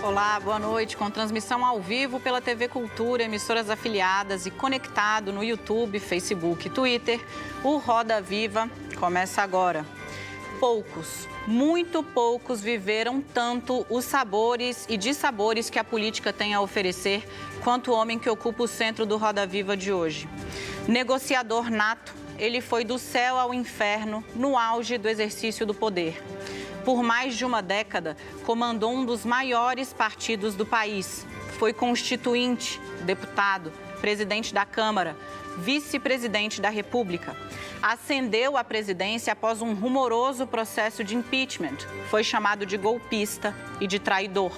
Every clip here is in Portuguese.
Olá, boa noite. Com transmissão ao vivo pela TV Cultura, emissoras afiliadas e conectado no YouTube, Facebook e Twitter, o Roda Viva começa agora. Poucos, muito poucos viveram tanto os sabores e dissabores que a política tem a oferecer quanto o homem que ocupa o centro do Roda Viva de hoje. Negociador nato, ele foi do céu ao inferno no auge do exercício do poder. Por mais de uma década, comandou um dos maiores partidos do país. Foi constituinte, deputado, presidente da Câmara, vice-presidente da República. Ascendeu à presidência após um rumoroso processo de impeachment. Foi chamado de golpista e de traidor.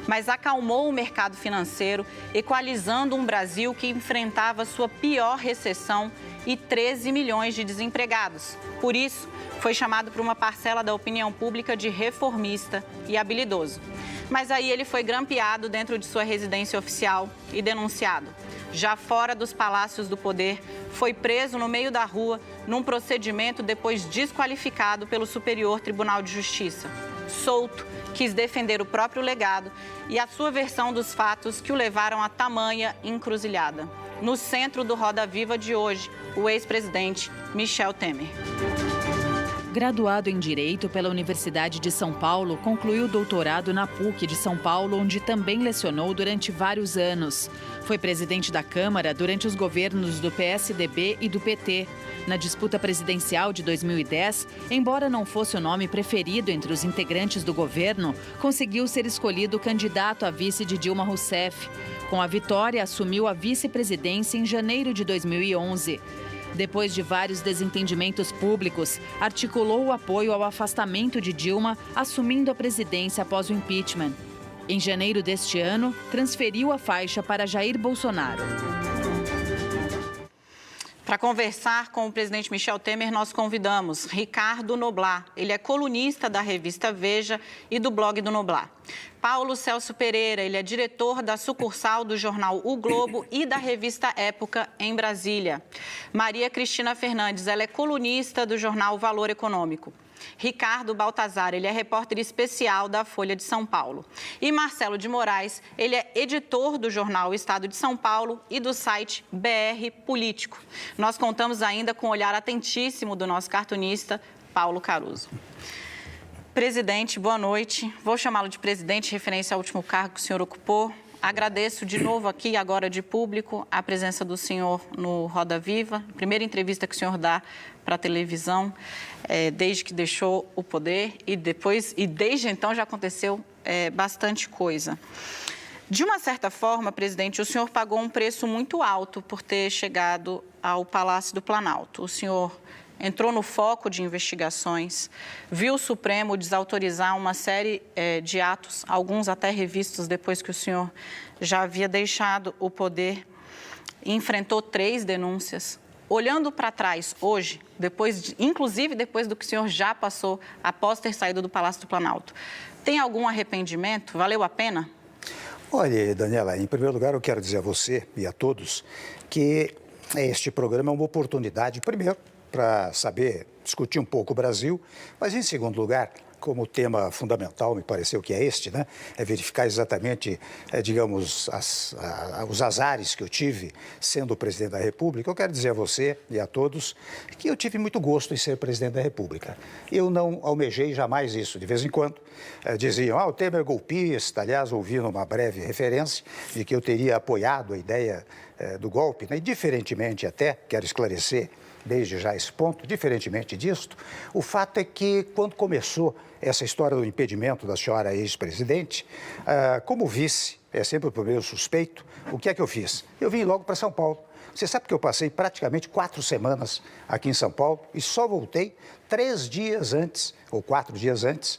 Mas acalmou o mercado financeiro, equalizando um Brasil que enfrentava sua pior recessão e 13 milhões de desempregados. Por isso, foi chamado por uma parcela da opinião pública de reformista e habilidoso. Mas aí ele foi grampeado dentro de sua residência oficial e denunciado. Já fora dos palácios do poder, foi preso no meio da rua num procedimento depois desqualificado pelo Superior Tribunal de Justiça. Solto, quis defender o próprio legado e a sua versão dos fatos que o levaram a tamanha encruzilhada. No centro do Roda Viva de hoje, o ex-presidente Michel Temer. Graduado em Direito pela Universidade de São Paulo, concluiu o doutorado na PUC de São Paulo, onde também lecionou durante vários anos. Foi presidente da Câmara durante os governos do PSDB e do PT. Na disputa presidencial de 2010, embora não fosse o nome preferido entre os integrantes do governo, conseguiu ser escolhido candidato a vice de Dilma Rousseff. Com a vitória, assumiu a vice-presidência em janeiro de 2011. Depois de vários desentendimentos públicos, articulou o apoio ao afastamento de Dilma, assumindo a presidência após o impeachment. Em janeiro deste ano, transferiu a faixa para Jair Bolsonaro. Para conversar com o presidente Michel Temer, nós convidamos Ricardo Noblat. Ele é colunista da revista Veja e do blog do Noblat. Paulo Celso Pereira, ele é diretor da sucursal do jornal O Globo e da revista Época, em Brasília. Maria Cristina Fernandes, ela é colunista do jornal Valor Econômico. Ricardo Baltazar, ele é repórter especial da Folha de São Paulo. E Marcelo de Moraes, ele é editor do jornal Estado de São Paulo e do site BR Político. Nós contamos ainda com o olhar atentíssimo do nosso cartunista, Paulo Caruso. Presidente, boa noite. Vou chamá-lo de presidente, referência ao último cargo que o senhor ocupou. Agradeço de novo aqui, agora de público, a presença do senhor no Roda Viva. Primeira entrevista que o senhor dá para a televisão, desde que deixou o poder e desde então já aconteceu bastante coisa. De uma certa forma, presidente, o senhor pagou um preço muito alto por ter chegado ao Palácio do Planalto. O senhor entrou no foco de investigações, viu o Supremo desautorizar uma série de atos, alguns até revistos depois que o senhor já havia deixado o poder, e enfrentou 3 denúncias. Olhando para trás hoje, inclusive depois do que o senhor já passou após ter saído do Palácio do Planalto, tem algum arrependimento? Valeu a pena? Olha, Daniela, em primeiro lugar eu quero dizer a você e a todos que este programa é uma oportunidade, primeiro, para saber discutir um pouco o Brasil, mas em segundo lugar, como o tema fundamental me pareceu que é este, né? É verificar exatamente, digamos, os azares que eu tive sendo o presidente da República. Eu quero dizer a você e a todos que eu tive muito gosto em ser presidente da República. Eu não almejei jamais isso. De vez em quando diziam, o Temer é golpista. Aliás, ouvi numa breve referência de que eu teria apoiado a ideia do golpe, né? E diferentemente até, quero esclarecer, desde já esse ponto, diferentemente disto, o fato é que quando começou essa história do impedimento da senhora ex-presidente, como vice, é sempre o primeiro suspeito, o que é que eu fiz? Eu vim logo para São Paulo. Você sabe que eu passei praticamente 4 semanas aqui em São Paulo e só voltei 3 dias antes, ou 4 dias antes,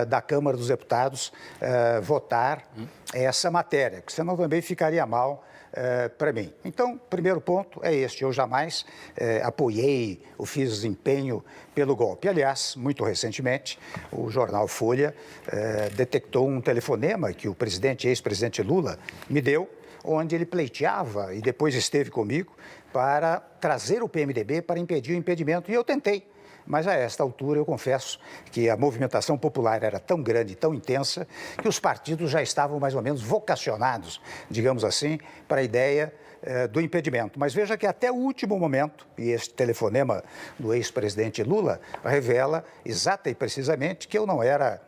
da Câmara dos Deputados votar essa matéria, porque senão também ficaria mal para mim. Então, primeiro ponto é este, eu jamais apoiei ou fiz empenho pelo golpe. Aliás, muito recentemente, o jornal Folha detectou um telefonema que o ex-presidente Lula me deu, onde ele pleiteava e depois esteve comigo para trazer o PMDB para impedir o impedimento. E eu tentei mas a esta altura eu confesso que a movimentação popular era tão grande, tão intensa, que os partidos já estavam mais ou menos vocacionados, digamos assim, para a ideia do impedimento. Mas veja que até o último momento, e este telefonema do ex-presidente Lula revela exata e precisamente que eu não era,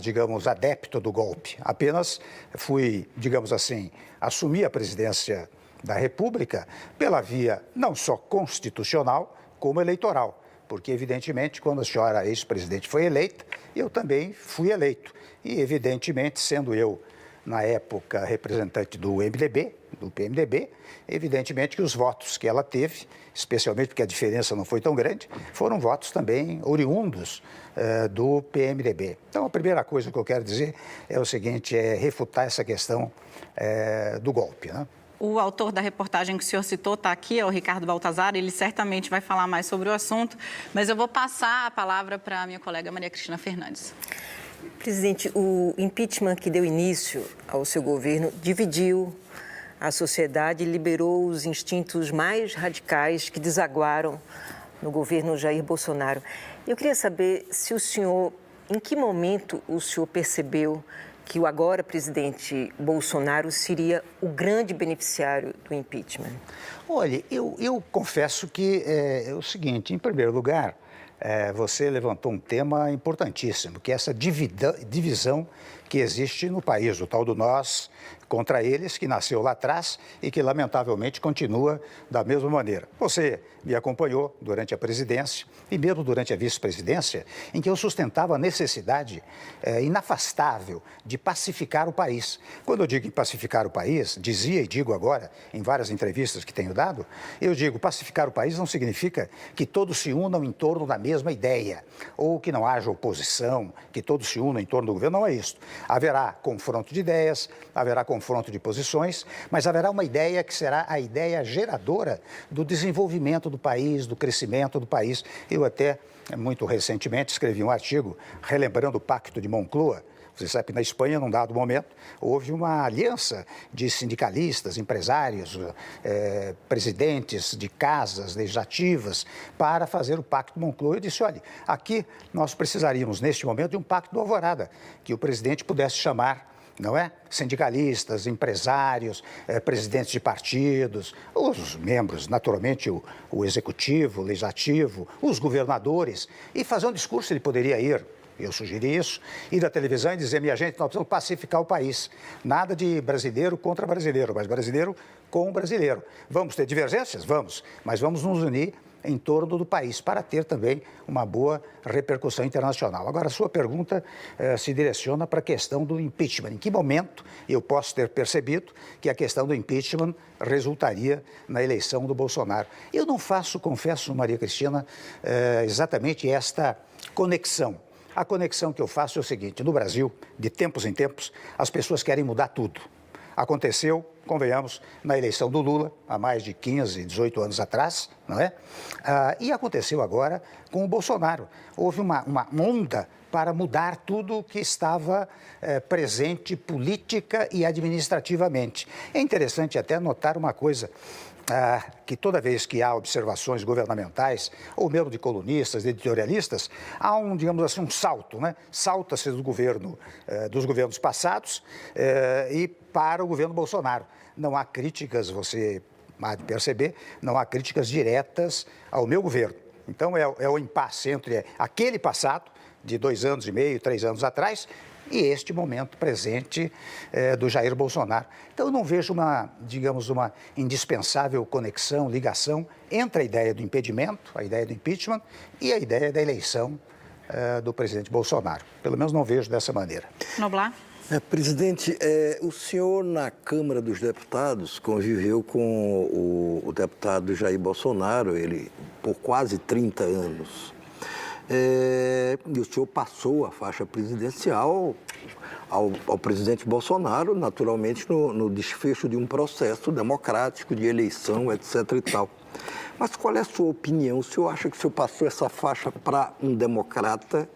digamos, adepto do golpe. Apenas fui, digamos assim, assumir a presidência da República pela via não só constitucional, como eleitoral. Porque, evidentemente, quando a senhora ex-presidente foi eleita, eu também fui eleito. E, evidentemente, sendo eu, na época, representante do MDB, do PMDB, evidentemente que os votos que ela teve, especialmente porque a diferença não foi tão grande, foram votos também oriundos do PMDB. Então, a primeira coisa que eu quero dizer é o seguinte, é refutar essa questão do golpe, né? O autor da reportagem que o senhor citou está aqui, é o Ricardo Baltazar, ele certamente vai falar mais sobre o assunto, mas eu vou passar a palavra para a minha colega Maria Cristina Fernandes. Presidente, o impeachment que deu início ao seu governo dividiu a sociedade e liberou os instintos mais radicais que desaguaram no governo Jair Bolsonaro. Eu queria saber se o senhor, em que momento o senhor percebeu que o agora presidente Bolsonaro seria o grande beneficiário do impeachment? Olha, eu confesso que é o seguinte, em primeiro lugar, você levantou um tema importantíssimo, que é essa divisão que existe no país, o tal do nós contra eles, que nasceu lá atrás e que, lamentavelmente, continua da mesma maneira. Você me acompanhou durante a presidência e mesmo durante a vice-presidência, em que eu sustentava a necessidade inafastável de pacificar o país. Quando eu digo em pacificar o país, dizia e digo agora, em várias entrevistas que tenho dado, eu digo pacificar o país não significa que todos se unam em torno da mesma ideia, ou que não haja oposição, que todos se unam em torno do governo, não é isso. Haverá confronto de ideias, haverá confronto de posições, mas haverá uma ideia que será a ideia geradora do desenvolvimento do país, do crescimento do país. Eu até, muito recentemente, escrevi um artigo relembrando o Pacto de Moncloa. Você sabe que na Espanha, num dado momento, houve uma aliança de sindicalistas, empresários, presidentes de casas legislativas para fazer o Pacto Moncloa. Eu disse, olha, aqui nós precisaríamos, neste momento, de um Pacto do Alvorada, que o presidente pudesse chamar, não é? Sindicalistas, empresários, presidentes de partidos, os membros, naturalmente, o executivo, o legislativo, os governadores, e fazer um discurso. Ele poderia ir, eu sugeri isso, ir à televisão e dizer, minha gente, nós precisamos pacificar o país. Nada de brasileiro contra brasileiro, mas brasileiro com brasileiro. Vamos ter divergências? Vamos, mas vamos nos unir em torno do país, para ter também uma boa repercussão internacional. Agora, a sua pergunta se direciona para a questão do impeachment. Em que momento eu posso ter percebido que a questão do impeachment resultaria na eleição do Bolsonaro? Eu não faço, confesso, Maria Cristina, exatamente esta conexão. A conexão que eu faço é o seguinte, no Brasil, de tempos em tempos, as pessoas querem mudar tudo. Aconteceu, convenhamos, na eleição do Lula, há mais de 15, 18 anos atrás, não é? E aconteceu agora com o Bolsonaro. Houve uma onda para mudar tudo que estava presente política e administrativamente. É interessante até notar uma coisa, que toda vez que há observações governamentais, ou mesmo de colunistas, de editorialistas, há digamos assim, um salto, né? Salta-se do governo, dos governos passados e para o governo Bolsonaro. Não há críticas, você há de perceber, não há críticas diretas ao meu governo. Então, é o impasse entre aquele passado, de 2 anos e meio, 3 anos atrás, e este momento presente do Jair Bolsonaro. Então, eu não vejo digamos, uma indispensável conexão, ligação entre a ideia do impedimento, a ideia do impeachment e a ideia da eleição do presidente Bolsonaro. Pelo menos não vejo dessa maneira. Noblar? Presidente, o senhor na Câmara dos Deputados conviveu com o deputado Jair Bolsonaro, ele por quase 30 anos. E o senhor passou a faixa presidencial ao presidente Bolsonaro, naturalmente no desfecho de um processo democrático de eleição, etc. e tal. Mas qual é a sua opinião? O senhor acha que o senhor passou essa faixa para um democrata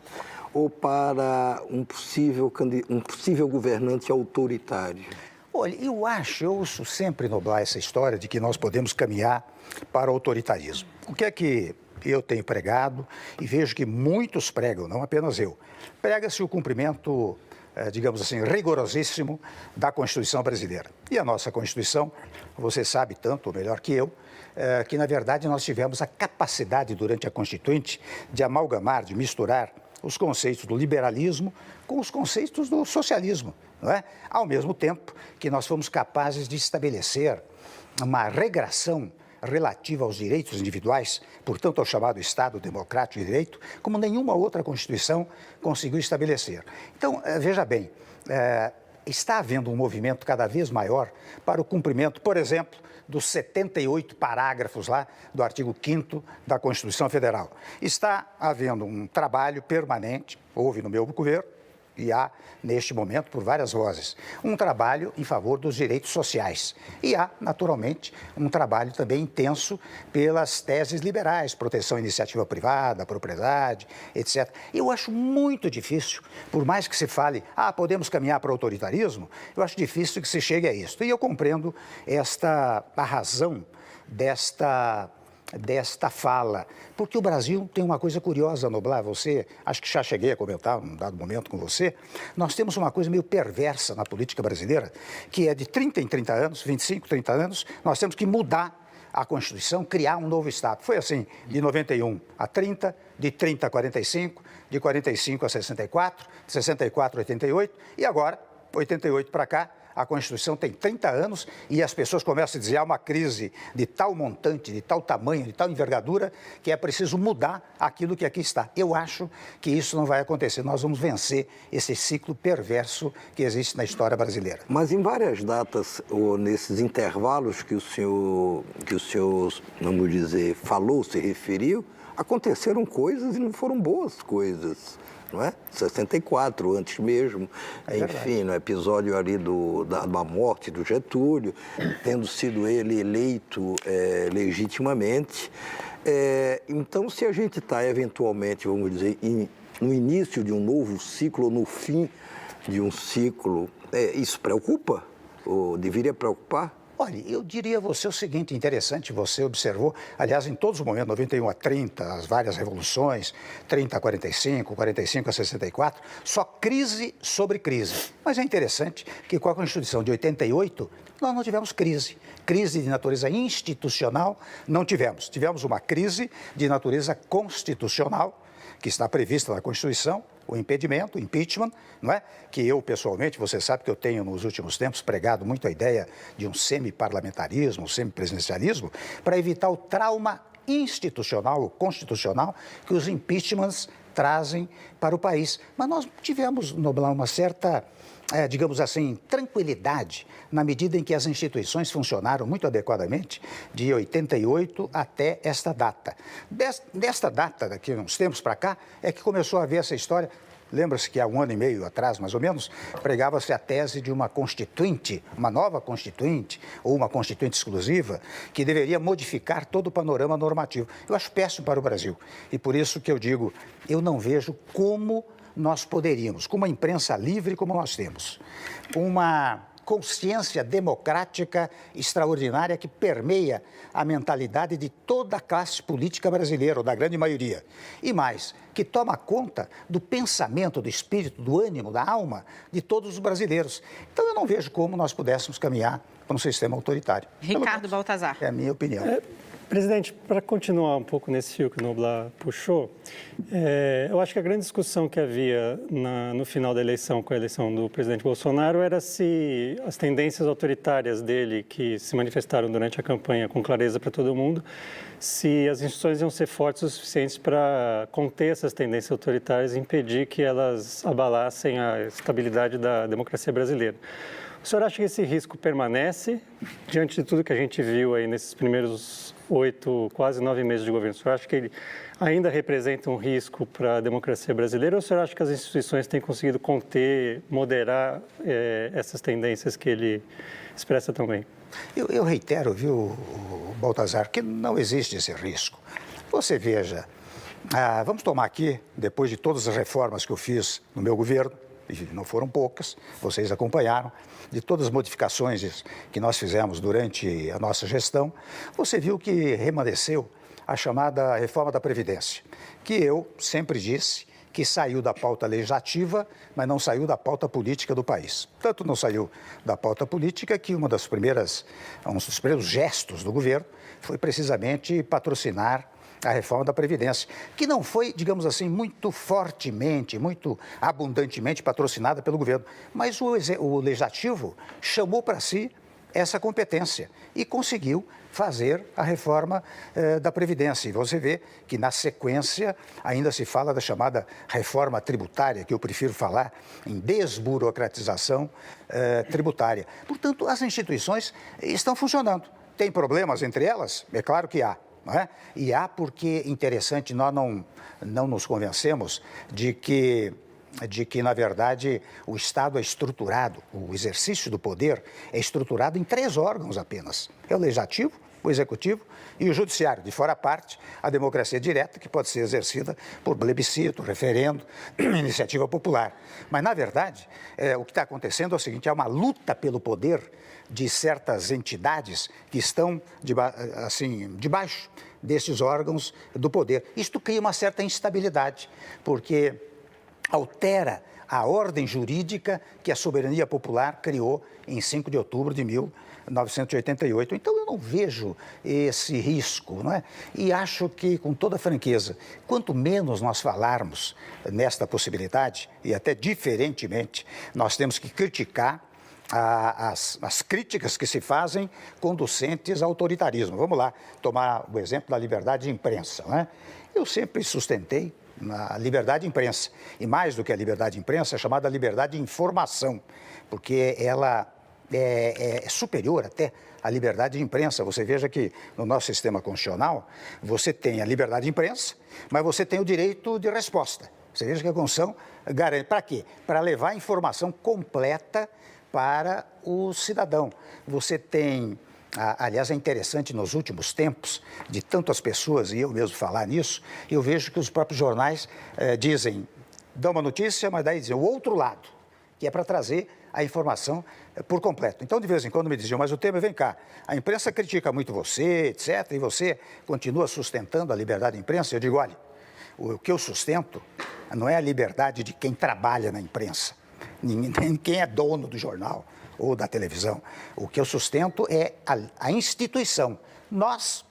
ou para um possível governante autoritário? Olha, eu ouço sempre, Noblar, essa história de que nós podemos caminhar para o autoritarismo. O que é que eu tenho pregado e vejo que muitos pregam, não apenas eu. Prega-se o cumprimento, digamos assim, rigorosíssimo da Constituição brasileira. E a nossa Constituição, você sabe tanto ou melhor que eu, que na verdade nós tivemos a capacidade durante a Constituinte de amalgamar, de misturar os conceitos do liberalismo com os conceitos do socialismo, não é? Ao mesmo tempo que nós fomos capazes de estabelecer uma regressão relativa aos direitos individuais, portanto ao chamado Estado Democrático de Direito, como nenhuma outra Constituição conseguiu estabelecer. Então, veja bem, está havendo um movimento cada vez maior para o cumprimento, por exemplo, dos 78 parágrafos lá do artigo 5º da Constituição Federal. Está havendo um trabalho permanente, houve no meu governo, e há, neste momento, por várias vozes, um trabalho em favor dos direitos sociais. E há, naturalmente, um trabalho também intenso pelas teses liberais, proteção à iniciativa privada, propriedade, etc. Eu acho muito difícil, por mais que se fale, podemos caminhar para o autoritarismo, eu acho difícil que se chegue a isso. E eu compreendo a razão desta fala, porque o Brasil tem uma coisa curiosa, Noblar, acho que já cheguei a comentar num dado momento com você, nós temos uma coisa meio perversa na política brasileira, que é de 30 em 30 anos, 25, 30 anos, nós temos que mudar a Constituição, criar um novo Estado. Foi assim, de 91 a 30, de 30 a 45, de 45 a 64, de 64 a 88, e agora, 88 para cá, a Constituição tem 30 anos e as pessoas começam a dizer há uma crise de tal montante, de tal tamanho, de tal envergadura, que é preciso mudar aquilo que aqui está. Eu acho que isso não vai acontecer. Nós vamos vencer esse ciclo perverso que existe na história brasileira. Mas em várias datas, ou nesses intervalos que o senhor, vamos dizer, falou, se referiu, aconteceram coisas e não foram boas coisas. Não é? 64, antes mesmo, enfim, no episódio ali da morte do Getúlio, tendo sido ele eleito legitimamente. Então, se a gente está, eventualmente, vamos dizer, no início de um novo ciclo, ou no fim de um ciclo, isso preocupa? Ou deveria preocupar? Olha, eu diria a você o seguinte, interessante, você observou, aliás, em todos os momentos, 91 a 30, as várias revoluções, 30 a 45, 45 a 64, só crise sobre crise. Mas é interessante que com a Constituição de 88, nós não tivemos crise. Crise de natureza institucional, não tivemos. Tivemos uma crise de natureza constitucional, que está prevista na Constituição, o impedimento, o impeachment, não é? Que eu, pessoalmente, você sabe que eu tenho, nos últimos tempos, pregado muito a ideia de um semi-parlamentarismo, um semi-presidencialismo, para evitar o trauma institucional ou constitucional que os impeachments trazem para o país. Mas nós tivemos, Noblar, uma certa, digamos assim, tranquilidade na medida em que as instituições funcionaram muito adequadamente de 88 até esta data. Desta data, daqui uns tempos para cá, é que começou a haver essa história. Lembra-se que há 1 ano e meio atrás, mais ou menos, pregava-se a tese de uma constituinte, uma nova constituinte, ou uma constituinte exclusiva, que deveria modificar todo o panorama normativo. Eu acho péssimo para o Brasil. E por isso que eu digo, eu não vejo como nós poderíamos, com uma imprensa livre como nós temos, uma consciência democrática extraordinária que permeia a mentalidade de toda a classe política brasileira, ou da grande maioria. E mais, que toma conta do pensamento, do espírito, do ânimo, da alma de todos os brasileiros. Então, eu não vejo como nós pudéssemos caminhar para um sistema autoritário. Ricardo Baltazar. É a minha opinião. Presidente, para continuar um pouco nesse fio que o Noblar puxou, eu acho que a grande discussão que havia no final da eleição, com a eleição do presidente Bolsonaro, era se as tendências autoritárias dele, que se manifestaram durante a campanha com clareza para todo mundo, se as instituições iam ser fortes o suficiente para conter essas tendências autoritárias e impedir que elas abalassem a estabilidade da democracia brasileira. O senhor acha que esse risco permanece diante de tudo que a gente viu aí nesses primeiros 8, quase 9 meses de governo? O senhor acha que ele ainda representa um risco para a democracia brasileira ou o senhor acha que as instituições têm conseguido conter, moderar essas tendências que ele expressa tão bem? Eu reitero, viu, Baltazar, que não existe esse risco. Você veja, vamos tomar aqui, depois de todas as reformas que eu fiz no meu governo, e não foram poucas, vocês acompanharam, de todas as modificações que nós fizemos durante a nossa gestão, você viu que remanesceu a chamada reforma da Previdência, que eu sempre disse que saiu da pauta legislativa, mas não saiu da pauta política do país. Tanto não saiu da pauta política que um dos primeiros gestos do governo foi precisamente patrocinar a reforma da Previdência, que não foi, digamos assim, muito fortemente, muito abundantemente patrocinada pelo governo, mas o Legislativo chamou para si essa competência e conseguiu fazer a reforma da Previdência. E você vê que, na sequência, ainda se fala da chamada reforma tributária, que eu prefiro falar em desburocratização tributária. Portanto, as instituições estão funcionando. Tem problemas entre elas? É claro que há. Não é? E há porque, interessante, nós não nos convencemos de que, na verdade, o Estado é estruturado, o exercício do poder é estruturado em 3 órgãos apenas. É o Legislativo, o Executivo e o Judiciário. De fora a parte, a democracia direta, que pode ser exercida por plebiscito, referendo, iniciativa popular. Mas, na verdade, o que está acontecendo é o seguinte, é uma luta pelo poder de certas entidades que estão debaixo desses órgãos do poder. Isto cria uma certa instabilidade, porque altera a ordem jurídica que a soberania popular criou em 5 de outubro de 1988. Então, eu não vejo esse risco, não é? E acho que, com toda franqueza, quanto menos nós falarmos nesta possibilidade, e até diferentemente, nós temos que criticar as críticas que se fazem conducentes ao autoritarismo. Vamos lá, tomar o exemplo da liberdade de imprensa, não é? Eu sempre sustentei a liberdade de imprensa, e mais do que a liberdade de imprensa, é chamada liberdade de informação, porque ela é superior até à liberdade de imprensa. Você veja que no nosso sistema constitucional, você tem a liberdade de imprensa, mas você tem o direito de resposta. Você veja que a Constituição garante. Para quê? Para levar a informação completa para o cidadão. Você tem, aliás, é interessante nos últimos tempos, de tantas pessoas, e eu mesmo falar nisso, eu vejo que os próprios jornais dizem, dão uma notícia, mas daí dizem o outro lado, que é para trazer a informação por completo. Então, de vez em quando me diziam, mas o Temer, vem cá, a imprensa critica muito você, etc., e você continua sustentando a liberdade de imprensa? Eu digo, olha, o que eu sustento não é a liberdade de quem trabalha na imprensa, nem quem é dono do jornal ou da televisão. O que eu sustento é a instituição. Nós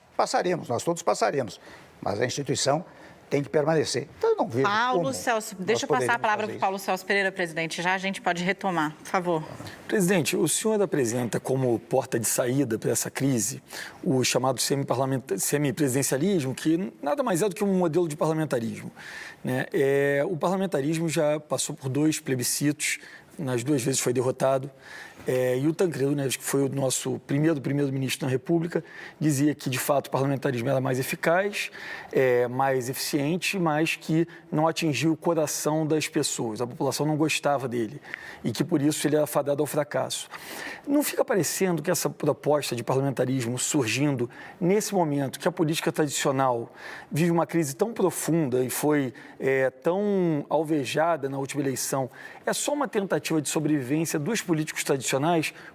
todos passaremos, mas a instituição tem que permanecer. Então, eu não vejo Paulo Celso, deixa eu passar a palavra para o Paulo Celso Pereira, presidente. Já a gente pode retomar, por favor. Presidente, o senhor apresenta como porta de saída para essa crise o chamado semipresidencialismo, que nada mais é do que um modelo de parlamentarismo, né? O parlamentarismo já passou por 2 plebiscitos, nas 2 vezes foi derrotado. E o Tancredo Neves, que foi o nosso primeiro-ministro da República, dizia que, de fato, o parlamentarismo era mais eficaz, mais eficiente, mas que não atingia o coração das pessoas. A população não gostava dele e que, por isso, ele era fadado ao fracasso. Não fica parecendo que essa proposta de parlamentarismo surgindo nesse momento que a política tradicional vive uma crise tão profunda e foi tão alvejada na última eleição, é só uma tentativa de sobrevivência dos políticos tradicionais,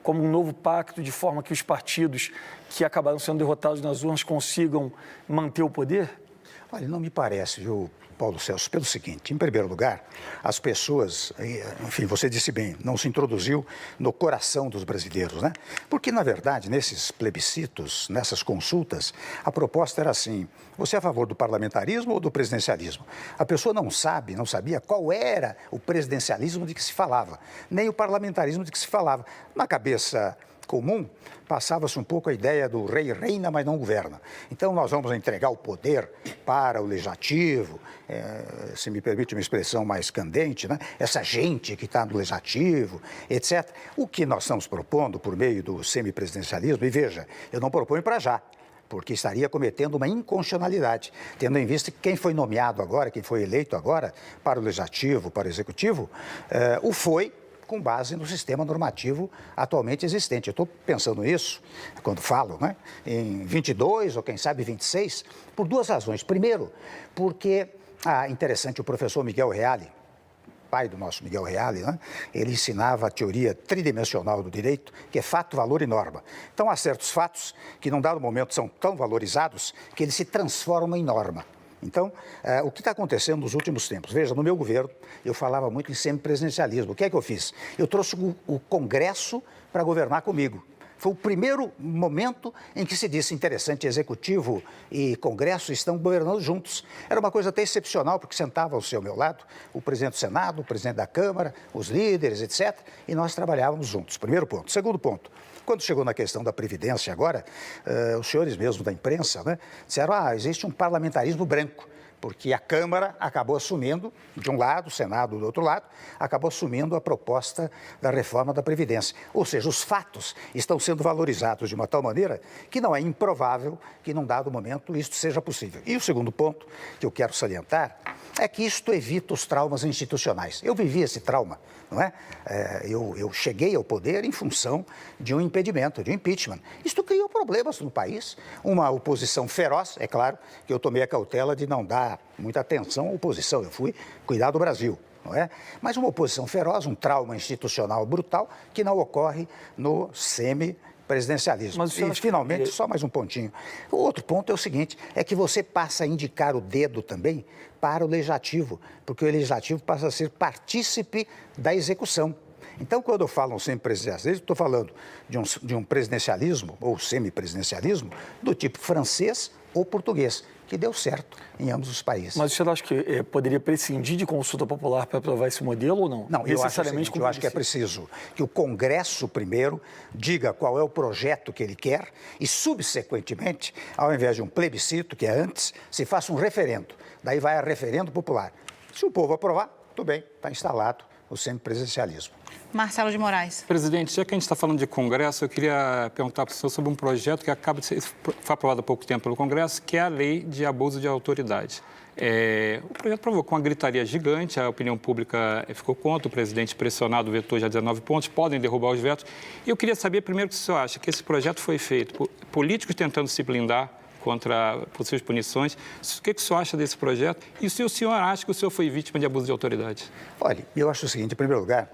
como um novo pacto, de forma que os partidos que acabaram sendo derrotados nas urnas consigam manter o poder? Olha, não me parece, viu, Paulo Celso, pelo seguinte, em primeiro lugar, as pessoas, enfim, você disse bem, não se introduziu no coração dos brasileiros, né? Porque, na verdade, nesses plebiscitos, nessas consultas, a proposta era assim, você é a favor do parlamentarismo ou do presidencialismo? A pessoa não sabia qual era o presidencialismo de que se falava, nem o parlamentarismo de que se falava. Na cabeça comum, passava-se um pouco a ideia do rei reina, mas não governa. Então, nós vamos entregar o poder para o legislativo, se me permite uma expressão mais candente, né? Essa gente que está no legislativo, etc. O que nós estamos propondo por meio do semipresidencialismo, e veja, eu não proponho para já, porque estaria cometendo uma inconstitucionalidade, tendo em vista que quem foi nomeado agora, quem foi eleito agora para o legislativo, para o executivo, o foi com base no sistema normativo atualmente existente. Eu estou pensando nisso, quando falo, né, em 22 ou quem sabe 26, por 2 razões. Primeiro, porque, interessante, o professor Miguel Reale, pai do nosso Miguel Reale, né? Ele ensinava a teoria tridimensional do direito, que é fato, valor e norma. Então, há certos fatos que, num dado momento, são tão valorizados que eles se transformam em norma. Então, o que está acontecendo nos últimos tempos? Veja, no meu governo, eu falava muito em semipresidencialismo. O que é que eu fiz? Eu trouxe o Congresso para governar comigo. Foi o primeiro momento em que se disse interessante, Executivo e Congresso estão governando juntos. Era uma coisa até excepcional, porque sentava ao meu lado o presidente do Senado, o presidente da Câmara, os líderes, etc., e nós trabalhávamos juntos. Primeiro ponto. Segundo ponto, quando chegou na questão da Previdência agora, os senhores mesmo da imprensa, né, disseram, existe um parlamentarismo branco, porque a Câmara acabou assumindo, de um lado, o Senado do outro lado, acabou assumindo a proposta da reforma da Previdência. Ou seja, os fatos estão sendo valorizados de uma tal maneira que não é improvável que, num dado momento, isto seja possível. E o segundo ponto que eu quero salientar é que isto evita os traumas institucionais. Eu vivi esse trauma, não é? Eu cheguei ao poder em função de um impedimento, de um impeachment. Isto criou problemas no país, uma oposição feroz, é claro que eu tomei a cautela de não dar muita atenção à oposição, eu fui cuidar do Brasil, não é? Mas uma oposição feroz, um trauma institucional brutal que não ocorre no semipresidencialismo. E, finalmente, só mais um pontinho. O outro ponto é o seguinte, é que você passa a indicar o dedo também para o Legislativo, porque o Legislativo passa a ser partícipe da execução. Então, quando eu falo um semipresidencialismo, estou falando de um presidencialismo ou semipresidencialismo do tipo francês ou português, que deu certo em ambos os países. Mas você acha que poderia prescindir de consulta popular para aprovar esse modelo ou não? Não, eu acho que é preciso que o Congresso, primeiro, diga qual é o projeto que ele quer e, subsequentemente, ao invés de um plebiscito, que é antes, se faça um referendo. Daí vai a referendo popular. Se o povo aprovar, tudo bem, está instalado o semipresidencialismo. Marcelo de Moraes. Presidente, já que a gente está falando de Congresso, eu queria perguntar para o senhor sobre um projeto que acaba de ser foi aprovado há pouco tempo pelo Congresso, que é a Lei de Abuso de Autoridade. O projeto provocou uma gritaria gigante, a opinião pública ficou contra, o presidente pressionado vetou já 19 pontos, podem derrubar os vetos. E eu queria saber primeiro o senhor acha que esse projeto foi feito por políticos tentando se blindar contra possíveis punições. O que o senhor acha desse projeto? E se o senhor acha que o senhor foi vítima de abuso de autoridade? Olha, eu acho o seguinte, em primeiro lugar,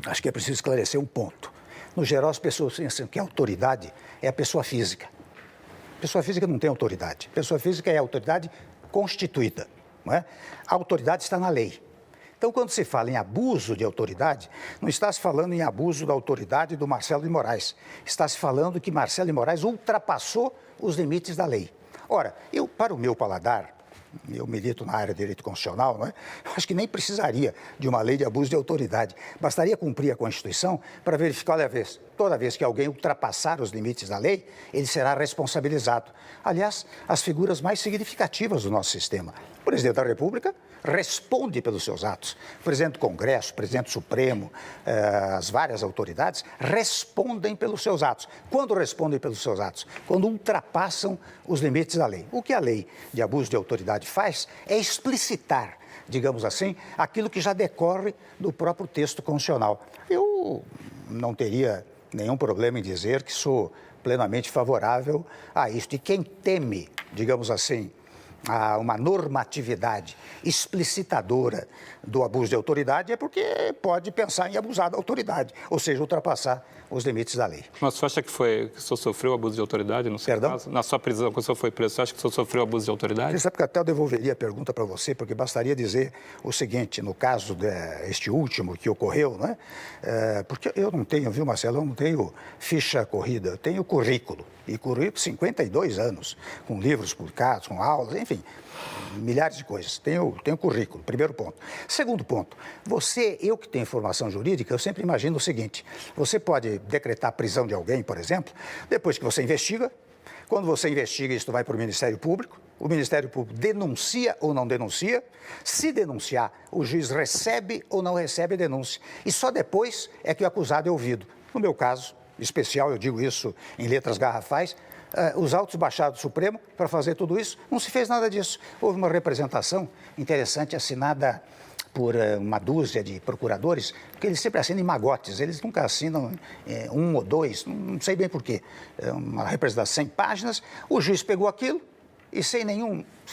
acho que é preciso esclarecer um ponto. No geral, as pessoas pensam que a autoridade é a pessoa física. A pessoa física não tem autoridade. A pessoa física é a autoridade constituída, não é? A autoridade está na lei. Então, quando se fala em abuso de autoridade, não está se falando em abuso da autoridade do Marcelo de Moraes. Está se falando que Marcelo de Moraes ultrapassou os limites da lei. Ora, para o meu paladar, eu milito na área de direito constitucional, não é? Eu acho que nem precisaria de uma lei de abuso de autoridade. Bastaria cumprir a Constituição para verificar, toda vez que alguém ultrapassar os limites da lei, ele será responsabilizado. Aliás, as figuras mais significativas do nosso sistema. O presidente da República responde pelos seus atos. O presidente do Congresso, o presidente Supremo, as várias autoridades respondem pelos seus atos. Quando respondem pelos seus atos? Quando ultrapassam os limites da lei. O que a lei de abuso de autoridade faz é explicitar, digamos assim, aquilo que já decorre do próprio texto constitucional. Eu não teria nenhum problema em dizer que sou plenamente favorável a isto. E quem teme, digamos assim, uma normatividade explicitadora do abuso de autoridade é porque pode pensar em abusar da autoridade, ou seja, ultrapassar os limites da lei. Mas o senhor acha que o senhor sofreu abuso de autoridade no seu caso? Na sua prisão, quando o senhor foi preso, você acha que o senhor sofreu abuso de autoridade? Você sabe que até eu devolveria a pergunta para você, porque bastaria dizer o seguinte, no caso deste último que ocorreu, né? Porque eu não tenho, viu, Marcelo, eu não tenho ficha corrida, eu tenho currículo. E currículo 52 anos, com livros publicados, com aulas, enfim, milhares de coisas. Tenho currículo, primeiro ponto. Segundo ponto, eu que tenho formação jurídica, eu sempre imagino o seguinte, você pode decretar a prisão de alguém, por exemplo, depois que você investiga. Quando você investiga, isso vai para o Ministério Público. O Ministério Público denuncia ou não denuncia. Se denunciar, o juiz recebe ou não recebe a denúncia. E só depois é que o acusado é ouvido. No meu caso especial, eu digo isso em letras garrafais, os autos baixados do Supremo, para fazer tudo isso, não se fez nada disso. Houve uma representação interessante assinada por uma dúzia de procuradores, porque eles sempre assinam em magotes, eles nunca assinam um ou dois, não sei bem porquê. Uma representação de 100 páginas, o juiz pegou aquilo e sem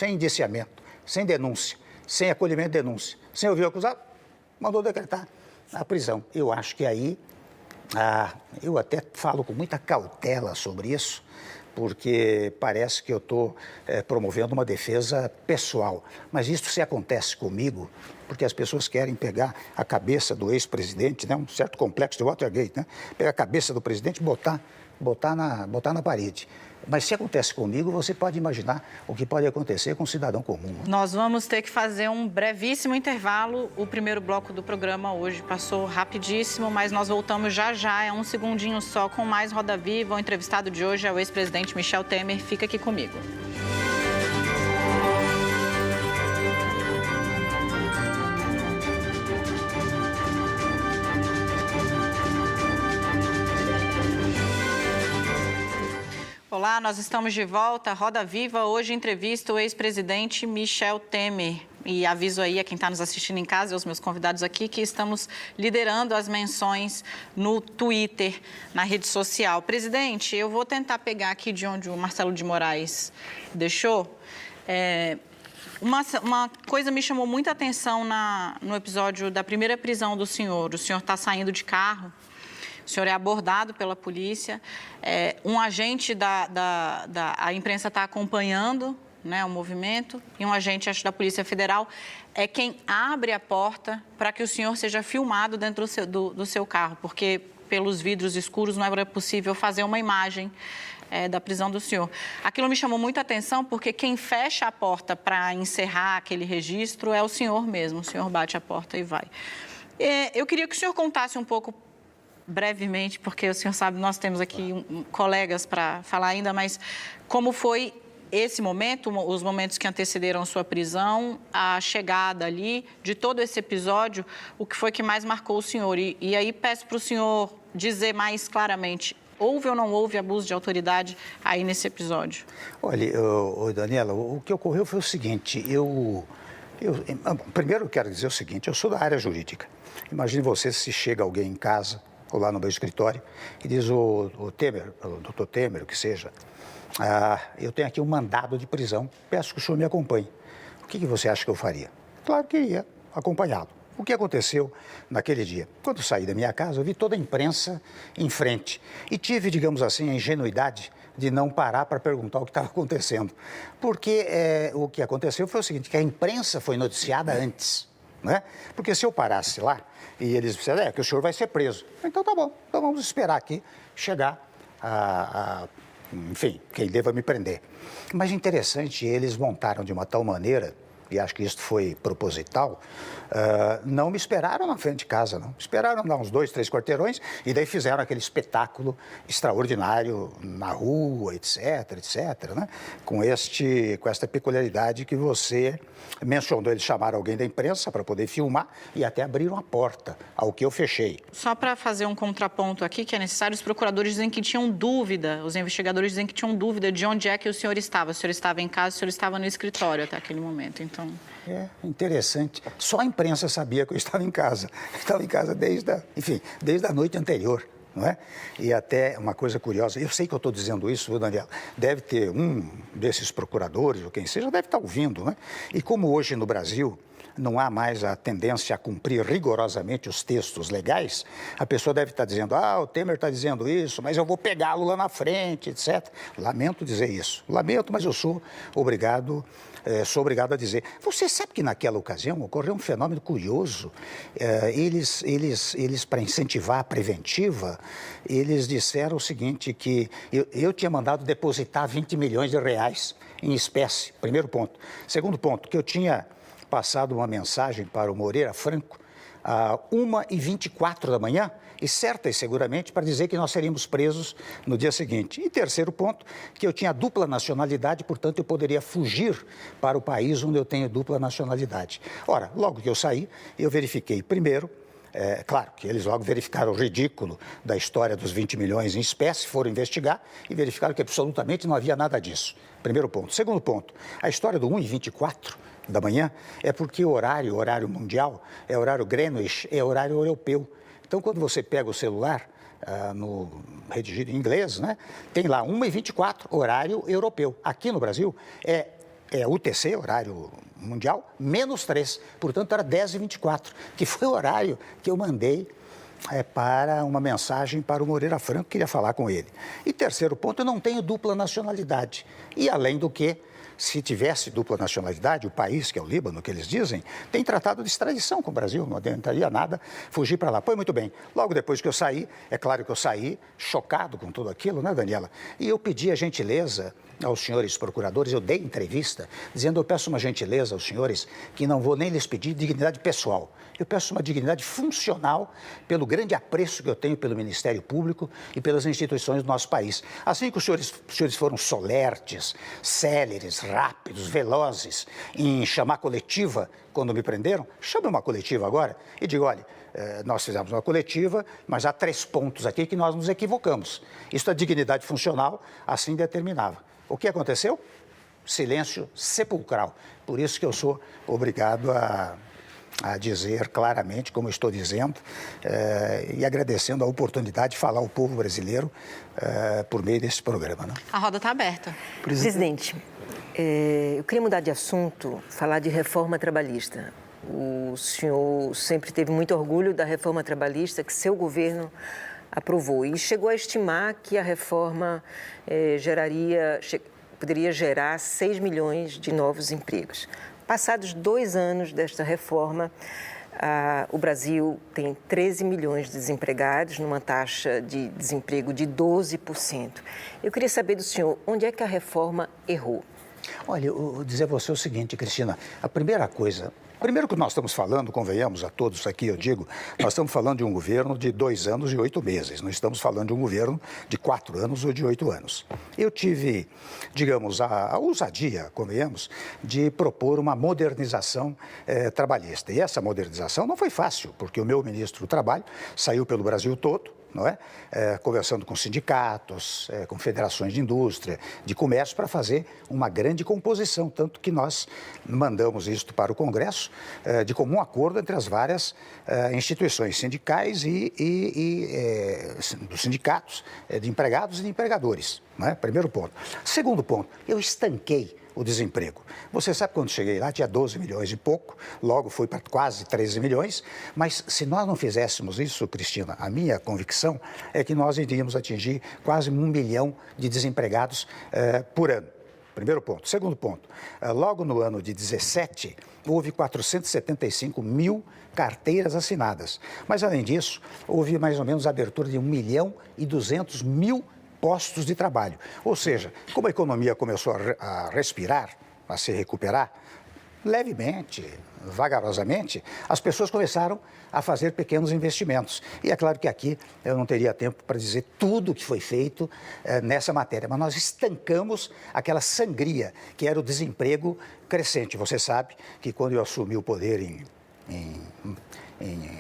indiciamento, sem denúncia, sem acolhimento de denúncia, sem ouvir o acusado, mandou decretar a prisão. Eu acho que aí, eu até falo com muita cautela sobre isso, porque parece que eu estou promovendo uma defesa pessoal. Mas isso se acontece comigo, porque as pessoas querem pegar a cabeça do ex-presidente, né, um certo complexo de Watergate, né, pegar a cabeça do presidente e botar na parede. Mas se acontece comigo, você pode imaginar o que pode acontecer com um cidadão comum. Nós vamos ter que fazer um brevíssimo intervalo. O primeiro bloco do programa hoje passou rapidíssimo, mas nós voltamos já já, é um segundinho só, com mais Roda Viva. O entrevistado de hoje é o ex-presidente Michel Temer. Fica aqui comigo. Olá, nós estamos de volta. Roda Viva, hoje entrevista o ex-presidente Michel Temer. E aviso aí a quem está nos assistindo em casa e aos meus convidados aqui que estamos liderando as menções no Twitter, na rede social. Presidente, eu vou tentar pegar aqui de onde o Marcelo de Moraes deixou. Uma coisa me chamou muita atenção no episódio da primeira prisão do senhor. O senhor está saindo de carro. O senhor é abordado pela polícia, um agente a imprensa está acompanhando, né, o movimento, e um agente, acho, da Polícia Federal é quem abre a porta para que o senhor seja filmado dentro do seu carro, porque pelos vidros escuros não era possível fazer uma imagem da prisão do senhor. Aquilo me chamou muita atenção porque quem fecha a porta para encerrar aquele registro é o senhor mesmo, o senhor bate a porta e vai. Eu queria que o senhor contasse um pouco brevemente, porque o senhor sabe, nós temos aqui colegas para falar ainda, mas como foi esse momento, os momentos que antecederam a sua prisão, a chegada ali, de todo esse episódio, o que foi que mais marcou o senhor? E aí peço para o senhor dizer mais claramente, houve ou não houve abuso de autoridade aí nesse episódio? Olha, Daniela, o que ocorreu foi o seguinte, primeiro eu quero dizer o seguinte, eu sou da área jurídica. Imagine você se chega alguém em casa, ou lá no meu escritório, e diz o Temer, o doutor Temer, o que seja, eu tenho aqui um mandado de prisão, peço que o senhor me acompanhe. O que você acha que eu faria? Claro que iria acompanhá-lo. O que aconteceu naquele dia? Quando eu saí da minha casa, eu vi toda a imprensa em frente e tive, digamos assim, a ingenuidade de não parar para perguntar o que estava acontecendo. Porque o que aconteceu foi o seguinte, que a imprensa foi noticiada antes. Né? Porque se eu parasse lá e eles disseram, que o senhor vai ser preso. Então tá bom, então vamos esperar aqui chegar enfim, quem deva me prender. Mas interessante, eles montaram de uma tal maneira, e acho que isso foi proposital, não me esperaram na frente de casa, não. Esperaram dar uns 2, 3 quarteirões e daí fizeram aquele espetáculo extraordinário na rua, etc, né? Com esta peculiaridade que você mencionou. Eles chamaram alguém da imprensa para poder filmar e até abriram a porta, ao que eu fechei. Só para fazer um contraponto aqui, que é necessário, os procuradores dizem que tinham dúvida, os investigadores dizem que tinham dúvida de onde é que o senhor estava. O senhor estava em casa, o senhor estava no escritório até aquele momento, então... Interessante. Só a imprensa sabia que eu estava em casa. Eu estava em casa desde a noite anterior, não é? E até uma coisa curiosa, eu sei que eu estou dizendo isso, Daniel, deve ter um desses procuradores, ou quem seja, deve estar ouvindo, né? E como hoje no Brasil não há mais a tendência a cumprir rigorosamente os textos legais, a pessoa deve estar dizendo, o Temer está dizendo isso, mas eu vou pegá-lo lá na frente, etc. Lamento dizer isso. Lamento, mas eu sou obrigado a dizer. Você sabe que naquela ocasião ocorreu um fenômeno curioso. Eles para incentivar a preventiva, eles disseram o seguinte, que eu tinha mandado depositar 20 milhões de reais em espécie, primeiro ponto. Segundo ponto, que eu tinha passado uma mensagem para o Moreira Franco, às 1h24 da manhã, e certa e seguramente para dizer que nós seríamos presos no dia seguinte. E terceiro ponto, que eu tinha dupla nacionalidade, portanto eu poderia fugir para o país onde eu tenho dupla nacionalidade. Ora, logo que eu saí, eu verifiquei primeiro, claro que eles logo verificaram o ridículo da história dos 20 milhões em espécie, foram investigar e verificaram que absolutamente não havia nada disso. Primeiro ponto. Segundo ponto, a história do 1h24 da manhã é porque o horário mundial, é horário Greenwich, é horário europeu. Então, quando você pega o celular, no redigido em inglês, né, tem lá 1h24, horário europeu. Aqui no Brasil é UTC, horário mundial, menos 3. Portanto, era 10h24, que foi o horário que eu mandei para uma mensagem para o Moreira Franco, queria falar com ele. E terceiro ponto, eu não tenho dupla nacionalidade. E além do que, se tivesse dupla nacionalidade, o país, que é o Líbano, que eles dizem, tem tratado de extradição com o Brasil, não adiantaria nada fugir para lá. Pois muito bem, logo depois que eu saí, é claro que eu saí chocado com tudo aquilo, né, Daniela? E eu pedi a gentileza aos senhores procuradores, eu dei entrevista, dizendo, eu peço uma gentileza aos senhores, que não vou nem lhes pedir dignidade pessoal, eu peço uma dignidade funcional pelo grande apreço que eu tenho pelo Ministério Público e pelas instituições do nosso país. Assim que os senhores foram solertes, céleres, rápidos, velozes em chamar coletiva quando me prenderam, chame uma coletiva agora e diga, olha, nós fizemos uma coletiva, mas há 3 pontos aqui que nós nos equivocamos. Isso a dignidade funcional assim determinava. O que aconteceu? Silêncio sepulcral. Por isso que eu sou obrigado a dizer claramente, como estou dizendo, e agradecendo a oportunidade de falar ao povo brasileiro por meio desse programa. Né? A roda está aberta. Presidente, eu queria mudar de assunto, falar de reforma trabalhista. O senhor sempre teve muito orgulho da reforma trabalhista que seu governo aprovou e chegou a estimar que a reforma poderia gerar 6 milhões de novos empregos. Passados 2 anos desta reforma, o Brasil tem 13 milhões de desempregados, numa taxa de desemprego de 12%. Eu queria saber do senhor, onde é que a reforma errou? Olha, eu vou dizer a você o seguinte, Cristina, a primeira coisa... Primeiro que nós estamos falando, convenhamos a todos aqui, eu digo, nós estamos falando de um governo de 2 anos e 8 meses, não estamos falando de um governo de 4 anos ou de 8 anos. Eu tive, digamos, a ousadia, convenhamos, de propor uma modernização trabalhista. E essa modernização não foi fácil, porque o meu ministro do Trabalho saiu pelo Brasil todo, não é? Conversando com sindicatos, com federações de indústria, de comércio, para fazer uma grande composição, tanto que nós mandamos isto para o Congresso de comum acordo entre as várias instituições sindicais e dos sindicatos de empregados e de empregadores, não é? Primeiro ponto. Segundo ponto, eu estanquei o desemprego. Você sabe, quando cheguei lá, tinha 12 milhões e pouco, logo foi para quase 13 milhões, mas se nós não fizéssemos isso, Cristina, a minha convicção é que nós iríamos atingir quase 1 milhão de desempregados por ano. Primeiro ponto. Segundo ponto, logo no ano de 17, houve 475 mil carteiras assinadas. Mas, além disso, houve mais ou menos a abertura de 1.200.000 postos de trabalho. Ou seja, como a economia começou a respirar, a se recuperar, levemente, vagarosamente, as pessoas começaram a fazer pequenos investimentos. E é claro que aqui eu não teria tempo para dizer tudo o que foi feito nessa matéria, mas nós estancamos aquela sangria que era o desemprego crescente. Você sabe que quando eu assumi o poder em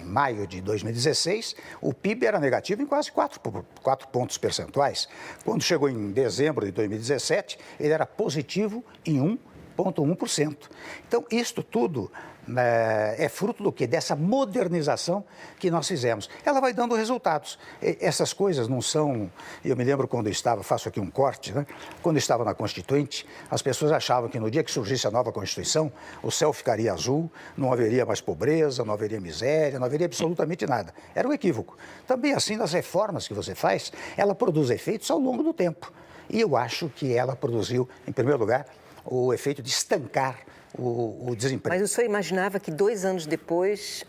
maio de 2016, o PIB era negativo em quase 4 pontos percentuais. Quando chegou em dezembro de 2017, ele era positivo em 1,1%. Então, isto tudo é fruto do quê? Dessa modernização que nós fizemos. Ela vai dando resultados. Essas coisas não são... Eu me lembro quando eu estava, faço aqui um corte, né? Quando eu estava na Constituinte, as pessoas achavam que no dia que surgisse a nova Constituição, o céu ficaria azul, não haveria mais pobreza, não haveria miséria, não haveria absolutamente nada. Era um equívoco. Também assim, nas reformas que você faz, ela produz efeitos ao longo do tempo. E eu acho que ela produziu, em primeiro lugar, o efeito de estancar o desemprego. Mas o senhor imaginava que 2 anos depois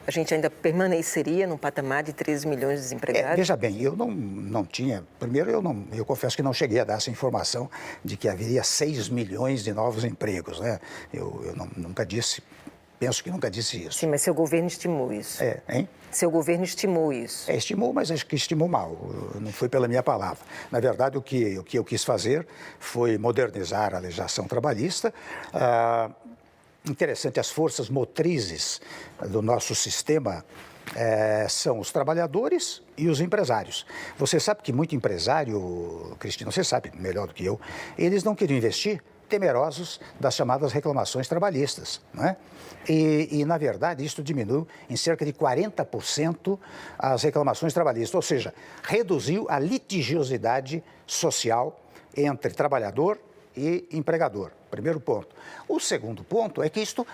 a gente ainda permaneceria num patamar de 13 milhões de desempregados? Veja bem, eu não tinha... Primeiro, eu confesso que não cheguei a dar essa informação de que haveria 6 milhões de novos empregos, né? Eu nunca disse... Penso que nunca disse isso. Sim, mas seu governo estimou isso. Hein? Seu governo estimou isso. Estimou, mas acho que estimou mal. Não foi pela minha palavra. Na verdade, o que eu quis fazer foi modernizar a legislação trabalhista. Interessante, as forças motrizes do nosso sistema são os trabalhadores e os empresários. Você sabe que muito empresário, Cristina, você sabe melhor do que eu, eles não queriam investir, temerosos das chamadas reclamações trabalhistas, não é? E, na verdade, isso diminuiu em cerca de 40% as reclamações trabalhistas, ou seja, reduziu a litigiosidade social entre trabalhador e empregador. Primeiro ponto. O segundo ponto é que isto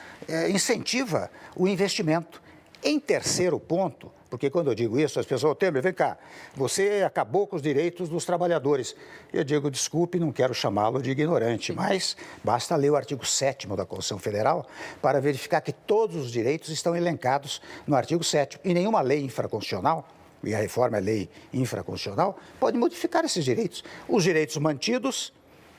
incentiva o investimento. Em terceiro ponto, porque quando eu digo isso, as pessoas, Temer, vem cá, você acabou com os direitos dos trabalhadores. Eu digo, desculpe, não quero chamá-lo de ignorante, mas basta ler o artigo 7º da Constituição Federal para verificar que todos os direitos estão elencados no artigo 7º. E nenhuma lei infraconstitucional, e a reforma é lei infraconstitucional, pode modificar esses direitos. Os direitos mantidos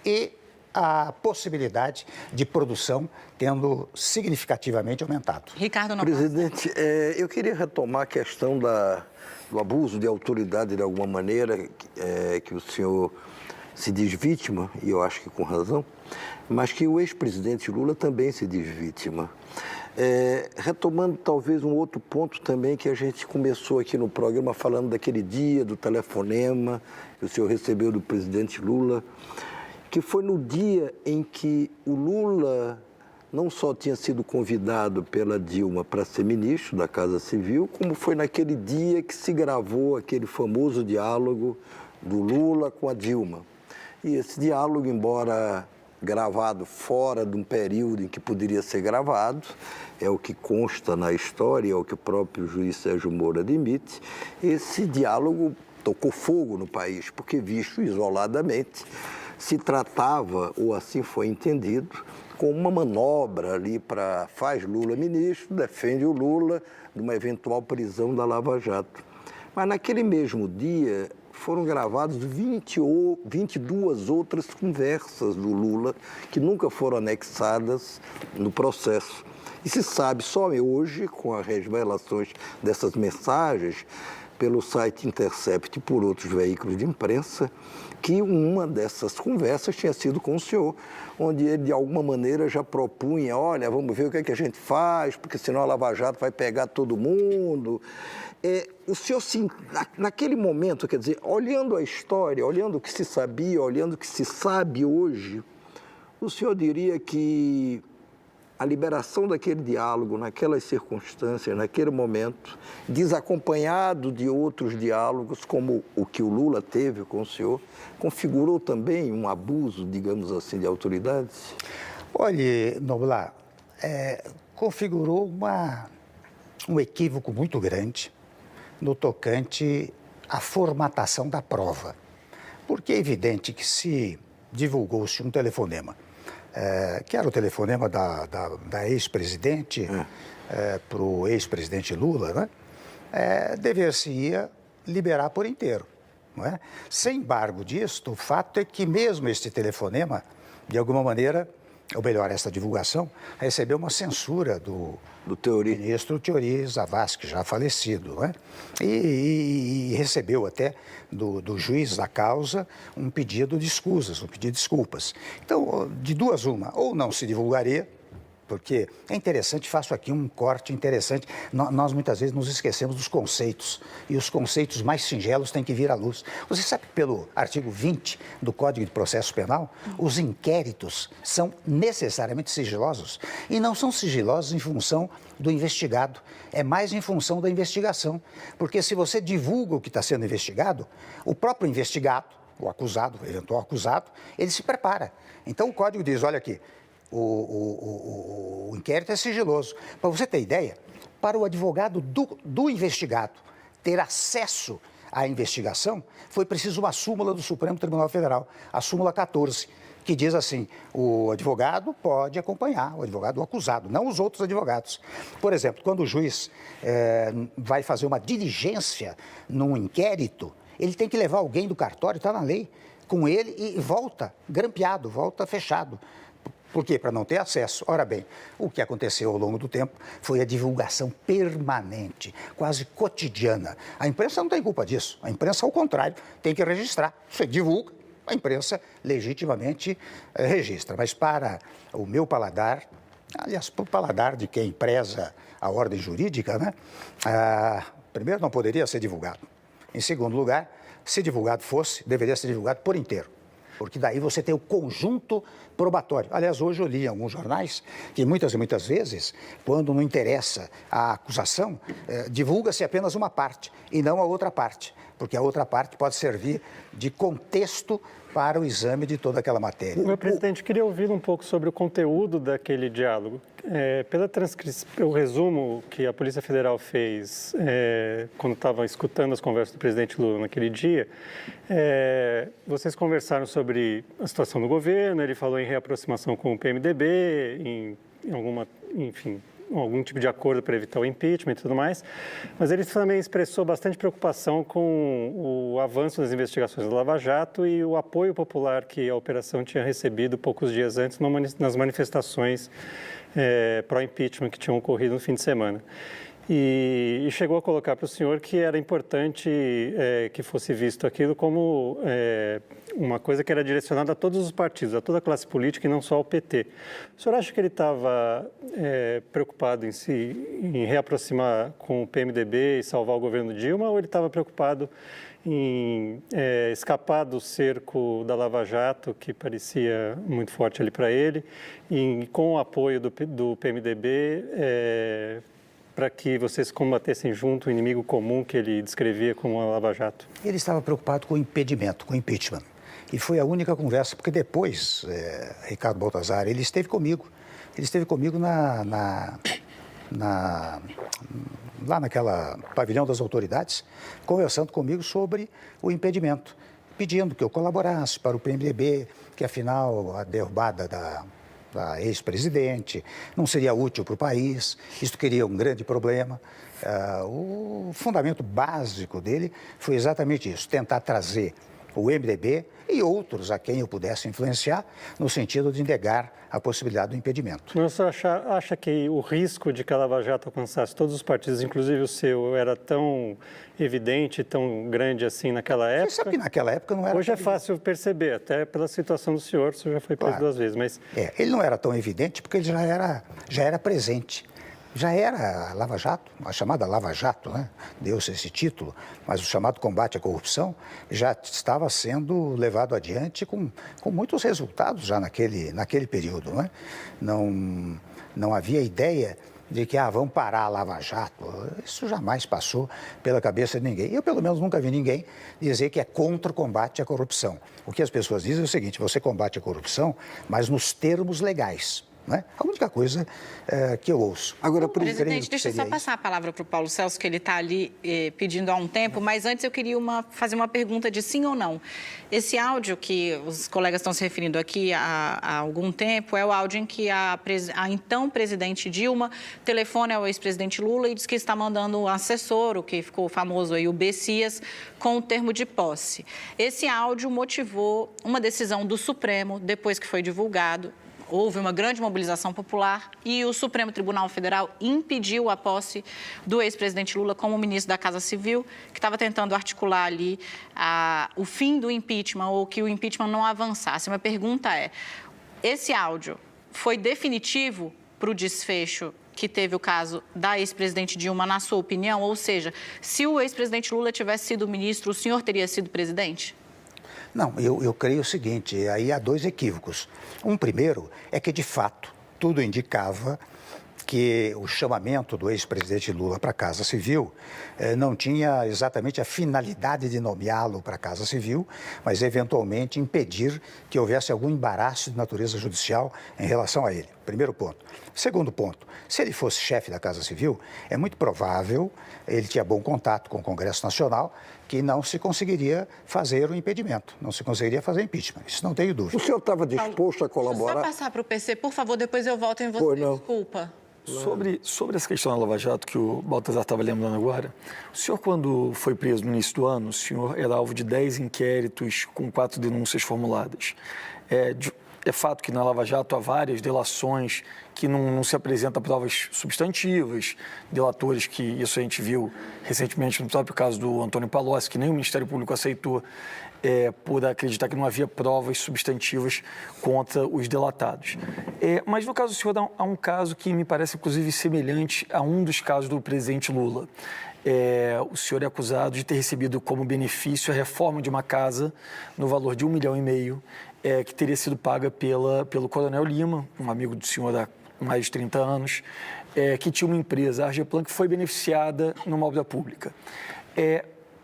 e a possibilidade de produção tendo significativamente aumentado. Ricardo Noblar. Presidente, eu queria retomar a questão do abuso de autoridade de alguma maneira, que o senhor se diz vítima, e eu acho que com razão, mas que o ex-presidente Lula também se diz vítima. Retomando talvez um outro ponto também que a gente começou aqui no programa falando daquele dia do telefonema que o senhor recebeu do presidente Lula, que foi no dia em que o Lula não só tinha sido convidado pela Dilma para ser ministro da Casa Civil, como foi naquele dia que se gravou aquele famoso diálogo do Lula com a Dilma. E esse diálogo, embora gravado fora de um período em que poderia ser gravado, é o que consta na história, é o que o próprio juiz Sérgio Moro admite, esse diálogo tocou fogo no país, porque visto isoladamente, se tratava, ou assim foi entendido, como uma manobra ali para faz Lula ministro, defende o Lula de uma eventual prisão da Lava Jato. Mas naquele mesmo dia foram gravadas 22 outras conversas do Lula que nunca foram anexadas no processo. E se sabe só hoje, com as revelações dessas mensagens, pelo site Intercept e por outros veículos de imprensa, que uma dessas conversas tinha sido com o senhor, onde ele, de alguma maneira, já propunha, olha, vamos ver o que é que a gente faz, porque senão a Lava Jato vai pegar todo mundo. O senhor, sim, naquele momento, quer dizer, olhando a história, olhando o que se sabia, olhando o que se sabe hoje, o senhor diria que a liberação daquele diálogo, naquelas circunstâncias, naquele momento, desacompanhado de outros diálogos, como o que o Lula teve com o senhor, configurou também um abuso, digamos assim, de autoridades? Olha, Noblar, configurou um equívoco muito grande no tocante à formatação da prova. Porque é evidente que se divulgou-se um telefonema, que era o telefonema da ex-presidente para o ex-presidente Lula, né? Dever-se-ia liberar por inteiro. Não é? Sem embargo disto, o fato é que mesmo este telefonema, de alguma maneira, ou melhor, essa divulgação, recebeu uma censura do ministro Teori Zavascki, já falecido, não é? E recebeu até do juiz da causa um pedido de escusas, um pedido de desculpas. Então, de duas uma, ou não se divulgaria, porque é interessante, faço aqui um corte interessante, nós muitas vezes nos esquecemos dos conceitos, e os conceitos mais singelos têm que vir à luz. Você sabe que pelo artigo 20 do Código de Processo Penal, os inquéritos são necessariamente sigilosos, e não são sigilosos em função do investigado, é mais em função da investigação, porque se você divulga o que está sendo investigado, o próprio investigado, o acusado, o eventual acusado, ele se prepara. Então o Código diz, olha aqui, o inquérito é sigiloso. Para você ter ideia, para o advogado do investigado ter acesso à investigação, foi preciso uma súmula do Supremo Tribunal Federal, a súmula 14, que diz assim, o advogado pode acompanhar, o advogado do acusado, não os outros advogados. Por exemplo, quando o juiz vai fazer uma diligência num inquérito, ele tem que levar alguém do cartório, está na lei, com ele e volta grampeado, volta fechado. Por quê? Para não ter acesso. Ora bem, o que aconteceu ao longo do tempo foi a divulgação permanente, quase cotidiana. A imprensa não tem culpa disso. A imprensa, ao contrário, tem que registrar. Você divulga, a imprensa legitimamente registra. Mas para o meu paladar, aliás, para o paladar de quem preza a ordem jurídica, né? Primeiro, não poderia ser divulgado. Em segundo lugar, se divulgado fosse, deveria ser divulgado por inteiro. Porque daí você tem o conjunto probatório. Aliás, hoje eu li em alguns jornais que muitas e muitas vezes, quando não interessa a acusação, divulga-se apenas uma parte e não a outra parte. porque a outra parte pode servir de contexto para o exame de toda aquela matéria. Meu presidente, queria ouvir um pouco sobre o conteúdo daquele diálogo. Pela transcrição, o resumo que a Polícia Federal fez quando estava escutando as conversas do presidente Lula naquele dia, vocês conversaram sobre a situação do governo, ele falou em reaproximação com o PMDB, algum tipo de acordo para evitar o impeachment e tudo mais, mas ele também expressou bastante preocupação com o avanço das investigações da Lava Jato e o apoio popular que a operação tinha recebido poucos dias antes nas manifestações pró-impeachment que tinham ocorrido no fim de semana. E chegou a colocar para o senhor que era importante que fosse visto aquilo como uma coisa que era direcionada a todos os partidos, a toda a classe política e não só ao PT. O senhor acha que ele estava preocupado em reaproximar com o PMDB e salvar o governo Dilma, ou ele estava preocupado em escapar do cerco da Lava Jato, que parecia muito forte ali para ele, e com o apoio do PMDB, para que vocês combatessem junto o inimigo comum que ele descrevia como a Lava Jato? Ele estava preocupado com o impedimento, com o impeachment. E foi a única conversa, porque depois, Ricardo Baltazar, ele esteve comigo. Ele esteve comigo lá naquela pavilhão das autoridades, conversando comigo sobre o impedimento, pedindo que eu colaborasse para o PMDB, que afinal a derrubada da ex-presidente não seria útil para o país, isso queria um grande problema. O fundamento básico dele foi exatamente isso, tentar trazer o MDB e outros a quem eu pudesse influenciar no sentido de negar a possibilidade do impedimento. Mas você acha que o risco de que a Lava Jato alcançasse todos os partidos, inclusive o seu, era tão evidente, tão grande assim naquela época? Você sabe que naquela época não era... Hoje é fácil perceber, até pela situação do senhor, o senhor já foi preso 2 vezes, mas... ele não era tão evidente porque ele já era presente. Já era a Lava Jato, a chamada Lava Jato, né? Deu-se esse título, mas o chamado combate à corrupção já estava sendo levado adiante com muitos resultados já naquele período, né? Não havia ideia de que vamos parar a Lava Jato. Isso jamais passou pela cabeça de ninguém. Eu, pelo menos, nunca vi ninguém dizer que é contra o combate à corrupção. O que as pessoas dizem é o seguinte: você combate a corrupção, mas nos termos legais. Né? A única coisa que eu ouço. Agora, presidente, deixa eu só passar a palavra para o Paulo Celso, que ele está ali pedindo há um tempo, mas antes eu queria fazer uma pergunta de sim ou não. Esse áudio que os colegas estão se referindo aqui há algum tempo é o áudio em que a então presidente Dilma telefona ao ex-presidente Lula e diz que está mandando um assessor, o que ficou famoso aí, o Bessias, com o termo de posse. Esse áudio motivou uma decisão do Supremo, depois que foi divulgado. Houve uma grande mobilização popular e o Supremo Tribunal Federal impediu a posse do ex-presidente Lula como ministro da Casa Civil, que estava tentando articular ali o fim do impeachment ou que o impeachment não avançasse. Minha pergunta é, esse áudio foi definitivo para o desfecho que teve o caso da ex-presidente Dilma, na sua opinião? Ou seja, se o ex-presidente Lula tivesse sido ministro, o senhor teria sido presidente? Não, eu creio o seguinte, aí há 2 equívocos. Um primeiro é que, de fato, tudo indicava que o chamamento do ex-presidente Lula para a Casa Civil não tinha exatamente a finalidade de nomeá-lo para a Casa Civil, mas eventualmente impedir que houvesse algum embaraço de natureza judicial em relação a ele. Primeiro ponto. Segundo ponto, se ele fosse chefe da Casa Civil, é muito provável, ele tinha bom contato com o Congresso Nacional, que não se conseguiria fazer o impedimento, não se conseguiria fazer impeachment. Isso não tenho dúvida. O senhor estava disposto a colaborar? Só passar para o PC, por favor, depois eu volto em você, desculpa. Sobre essa questão da Lava Jato que o Baltazar estava lembrando agora, o senhor, quando foi preso no início do ano, o senhor era alvo de 10 inquéritos com 4 denúncias formuladas. É fato que na Lava Jato há várias delações que não se apresentam provas substantivas, delatores que isso a gente viu recentemente no próprio caso do Antônio Palocci, que nem o Ministério Público aceitou por acreditar que não havia provas substantivas contra os delatados. Mas no caso do senhor há um caso que me parece inclusive semelhante a um dos casos do presidente Lula. O senhor é acusado de ter recebido como benefício a reforma de uma casa no valor de R$1,5 milhão, que teria sido paga pelo Coronel Lima, um amigo do senhor há mais de 30 anos, que tinha uma empresa, a Argeplan, que foi beneficiada numa obra pública.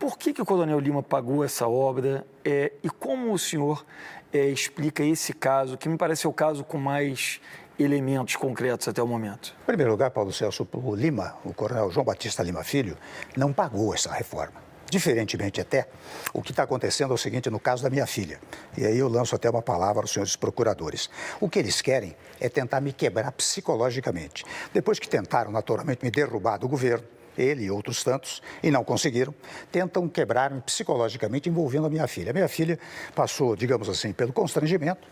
Por que o Coronel Lima pagou essa obra e como o senhor explica esse caso, que me parece ser o caso com mais elementos concretos até o momento? Em primeiro lugar, Paulo Celso, o Lima, o Coronel João Batista Lima Filho, não pagou essa reforma. Diferentemente até, o que está acontecendo é o seguinte no caso da minha filha. E aí eu lanço até uma palavra aos senhores procuradores. O que eles querem é tentar me quebrar psicologicamente. Depois que tentaram, naturalmente, me derrubar do governo, ele e outros tantos, e não conseguiram, tentam quebrar-me psicologicamente envolvendo a minha filha. A minha filha passou, digamos assim, pelo constrangimento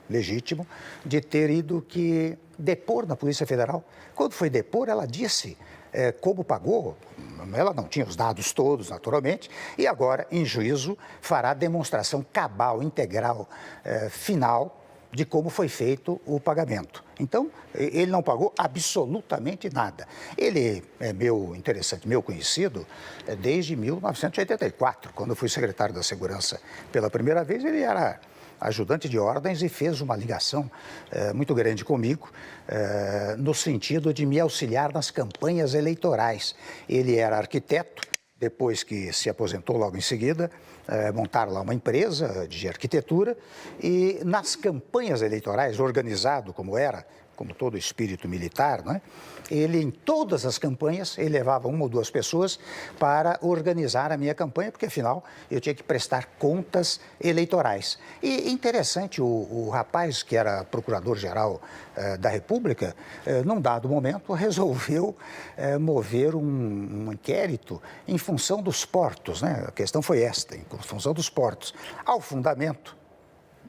legítimo de ter ido que depor na Polícia Federal. Quando foi depor, ela disse como pagou, ela não tinha os dados todos, naturalmente, e agora, em juízo, fará demonstração cabal, integral, final, de como foi feito o pagamento. Então, ele não pagou absolutamente nada. Ele é meu conhecido, desde 1984, quando eu fui secretário da Segurança pela primeira vez, ele era ajudante de ordens e fez uma ligação muito grande comigo, no sentido de me auxiliar nas campanhas eleitorais. Ele era arquiteto, depois que se aposentou logo em seguida, montaram lá uma empresa de arquitetura e nas campanhas eleitorais, organizado como era, como todo espírito militar, né? Ele, em todas as campanhas, ele levava uma ou duas pessoas para organizar a minha campanha, porque, afinal, eu tinha que prestar contas eleitorais. E interessante, o rapaz que era procurador-geral da República, num dado momento, resolveu mover um inquérito em função dos portos, né? A questão foi esta, em função dos portos, ao fundamento,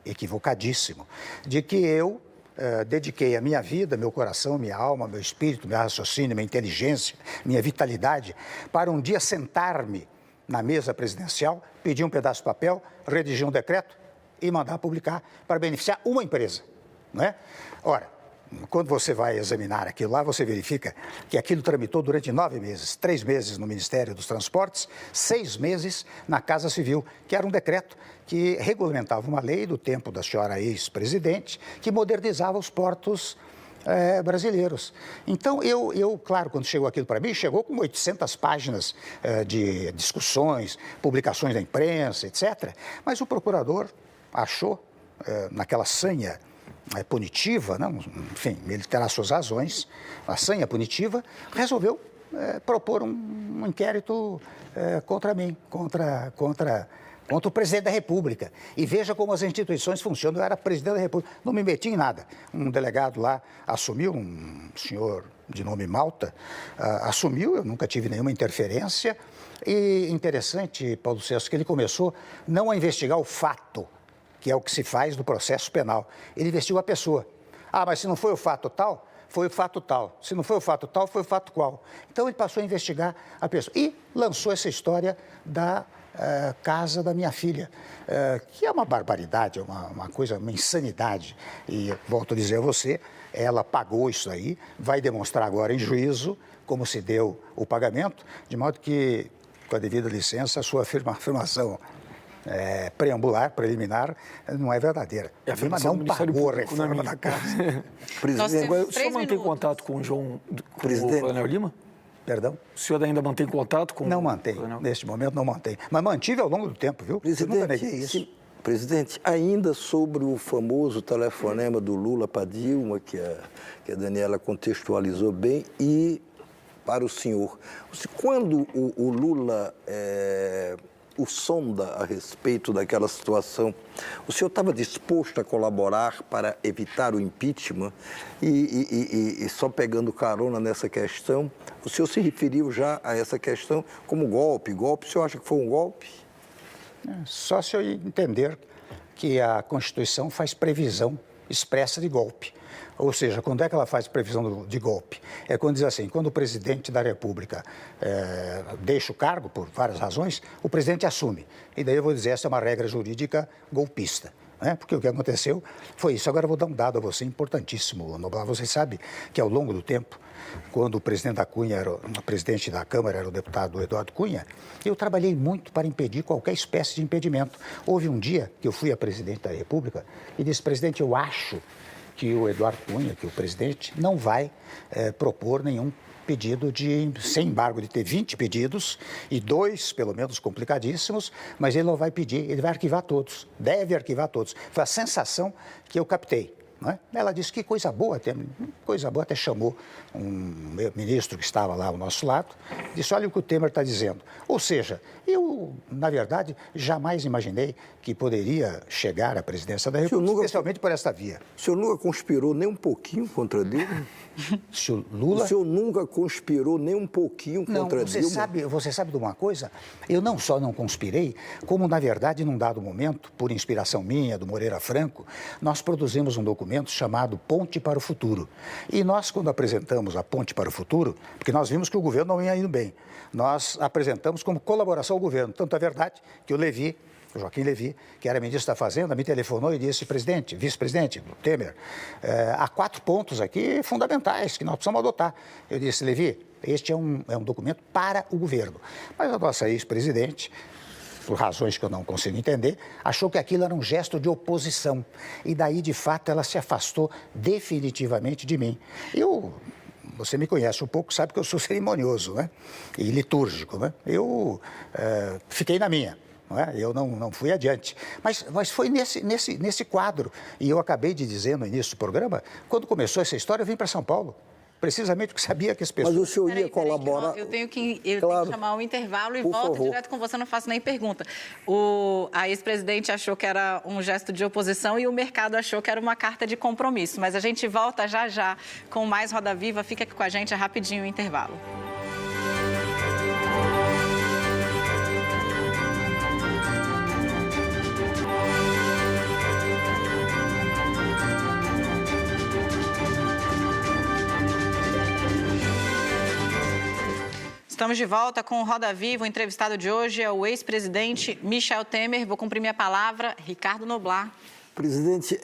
equivocadíssimo, de que eu dediquei a minha vida, meu coração, minha alma, meu espírito, meu raciocínio, minha inteligência, minha vitalidade, para um dia sentar-me na mesa presidencial, pedir um pedaço de papel, redigir um decreto e mandar publicar para beneficiar uma empresa, não é? Ora, quando você vai examinar aquilo lá, você verifica que aquilo tramitou durante 9 meses, 3 meses no Ministério dos Transportes, 6 meses na Casa Civil, que era um decreto que regulamentava uma lei do tempo da senhora ex-presidente, que modernizava os portos brasileiros. Então, claro, quando chegou aquilo para mim, chegou com 800 páginas de discussões, publicações da imprensa, etc. Mas o procurador achou, naquela sanha punitiva, não? Enfim, ele terá suas razões, a sanha punitiva, resolveu propor um inquérito contra mim, contra o presidente da República. E veja como as instituições funcionam. Eu era presidente da República, não me meti em nada. Um delegado lá assumiu, um senhor de nome Malta, assumiu, eu nunca tive nenhuma interferência. E interessante, Paulo Celso, que ele começou não a investigar o fato, que é o que se faz no processo penal. Ele investigou a pessoa. Mas se não foi o fato tal, foi o fato tal. Se não foi o fato tal, foi o fato qual. Então, ele passou a investigar a pessoa. E lançou essa história da casa da minha filha, que é uma barbaridade, uma coisa, uma insanidade. E, volto a dizer a você, ela pagou isso aí, vai demonstrar agora em juízo como se deu o pagamento, de modo que, com a devida licença, a sua afirmação preambular, preliminar, não é verdadeira. A Lima não pagou a reforma da casa. Presidente, o senhor mantém contato com o Coronel Lima? Perdão? O senhor ainda mantém contato com Não mantém, neste momento não mantém. Mas mantive ao longo do tempo, viu? Eu nunca neguei isso. Presidente, ainda sobre o famoso telefonema do Lula para Dilma, que a Daniela contextualizou bem, e para o senhor, quando o Lula o sonda a respeito daquela situação, o senhor estava disposto a colaborar para evitar o impeachment? E só pegando carona nessa questão, o senhor se referiu já a essa questão como golpe. O senhor acha que foi um golpe? Só se eu entender que a Constituição faz previsão expressa de golpe. Ou seja, quando é que ela faz previsão de golpe? É quando diz assim, quando o presidente da República deixa o cargo, por várias razões, o presidente assume. E daí eu vou dizer, essa é uma regra jurídica golpista. Né? Porque o que aconteceu foi isso. Agora eu vou dar um dado a você importantíssimo, Noblar. Você sabe que ao longo do tempo, quando o presidente da Cunha o presidente da Câmara era o deputado Eduardo Cunha, eu trabalhei muito para impedir qualquer espécie de impedimento. Houve um dia que eu fui a presidente da República e disse, presidente, eu acho que o Eduardo Cunha, que o presidente, não vai propor nenhum pedido sem embargo, de ter 20 pedidos e 2, pelo menos, complicadíssimos, mas ele não vai pedir, ele vai arquivar todos, deve arquivar todos. Foi a sensação que eu captei. Não é? Ela disse que coisa boa, até chamou um ministro que estava lá ao nosso lado, disse, olha o que o Temer está dizendo. Ou seja, eu, na verdade, jamais imaginei que poderia chegar à presidência da República, especialmente por esta via. O senhor nunca conspirou nem um pouquinho contra Dilma? Lula... O senhor nunca conspirou nem um pouquinho contra Dilma? Você sabe de uma coisa? Eu não só não conspirei, como, na verdade, num dado momento, por inspiração minha, do Moreira Franco, nós produzimos um documento chamado Ponte para o Futuro. E nós, quando apresentamos a Ponte para o Futuro, porque nós vimos que o governo não ia indo bem, nós apresentamos como colaboração ao governo. Tanto é verdade que o Joaquim Levy, que era ministro da Fazenda, me telefonou e disse, vice-presidente Temer, há 4 pontos aqui fundamentais que nós precisamos adotar. Eu disse, Levy, este é um documento para o governo. Mas a nossa ex-presidente, por razões que eu não consigo entender, achou que aquilo era um gesto de oposição. E daí, de fato, ela se afastou definitivamente de mim. Você me conhece um pouco, sabe que eu sou cerimonioso, né? E litúrgico, né? Eu fiquei na minha. Não é? Eu não fui adiante. Mas foi nesse quadro. E eu acabei de dizer no início do programa, quando começou essa história, eu vim para São Paulo. Precisamente porque sabia que as pessoas... Mas o senhor ia colaborar... Eu tenho que chamar um intervalo e Por volto favor. direto com você, não faço nem pergunta. A ex-presidente achou que era um gesto de oposição e o mercado achou que era uma carta de compromisso. Mas a gente volta já com mais Roda Viva. Fica aqui com a gente, é rapidinho o intervalo. Estamos de volta com o Roda Viva. O entrevistado de hoje é o ex-presidente Michel Temer. Vou cumprir minha palavra, Ricardo Noblat. Presidente,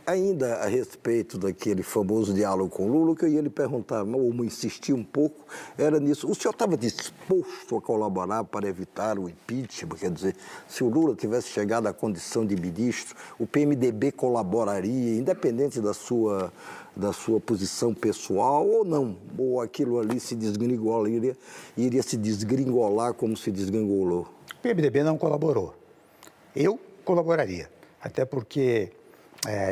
ainda a respeito daquele famoso diálogo com Lula, que eu ia lhe perguntar, ou insistir um pouco, era nisso. O senhor estava disposto a colaborar para evitar o impeachment? Quer dizer, se o Lula tivesse chegado à condição de ministro, o PMDB colaboraria, independente da sua posição pessoal ou não? Ou aquilo ali se desgringolaria, iria se desgringolar como se desgringolou? O PMDB não colaborou. Eu colaboraria. Até porque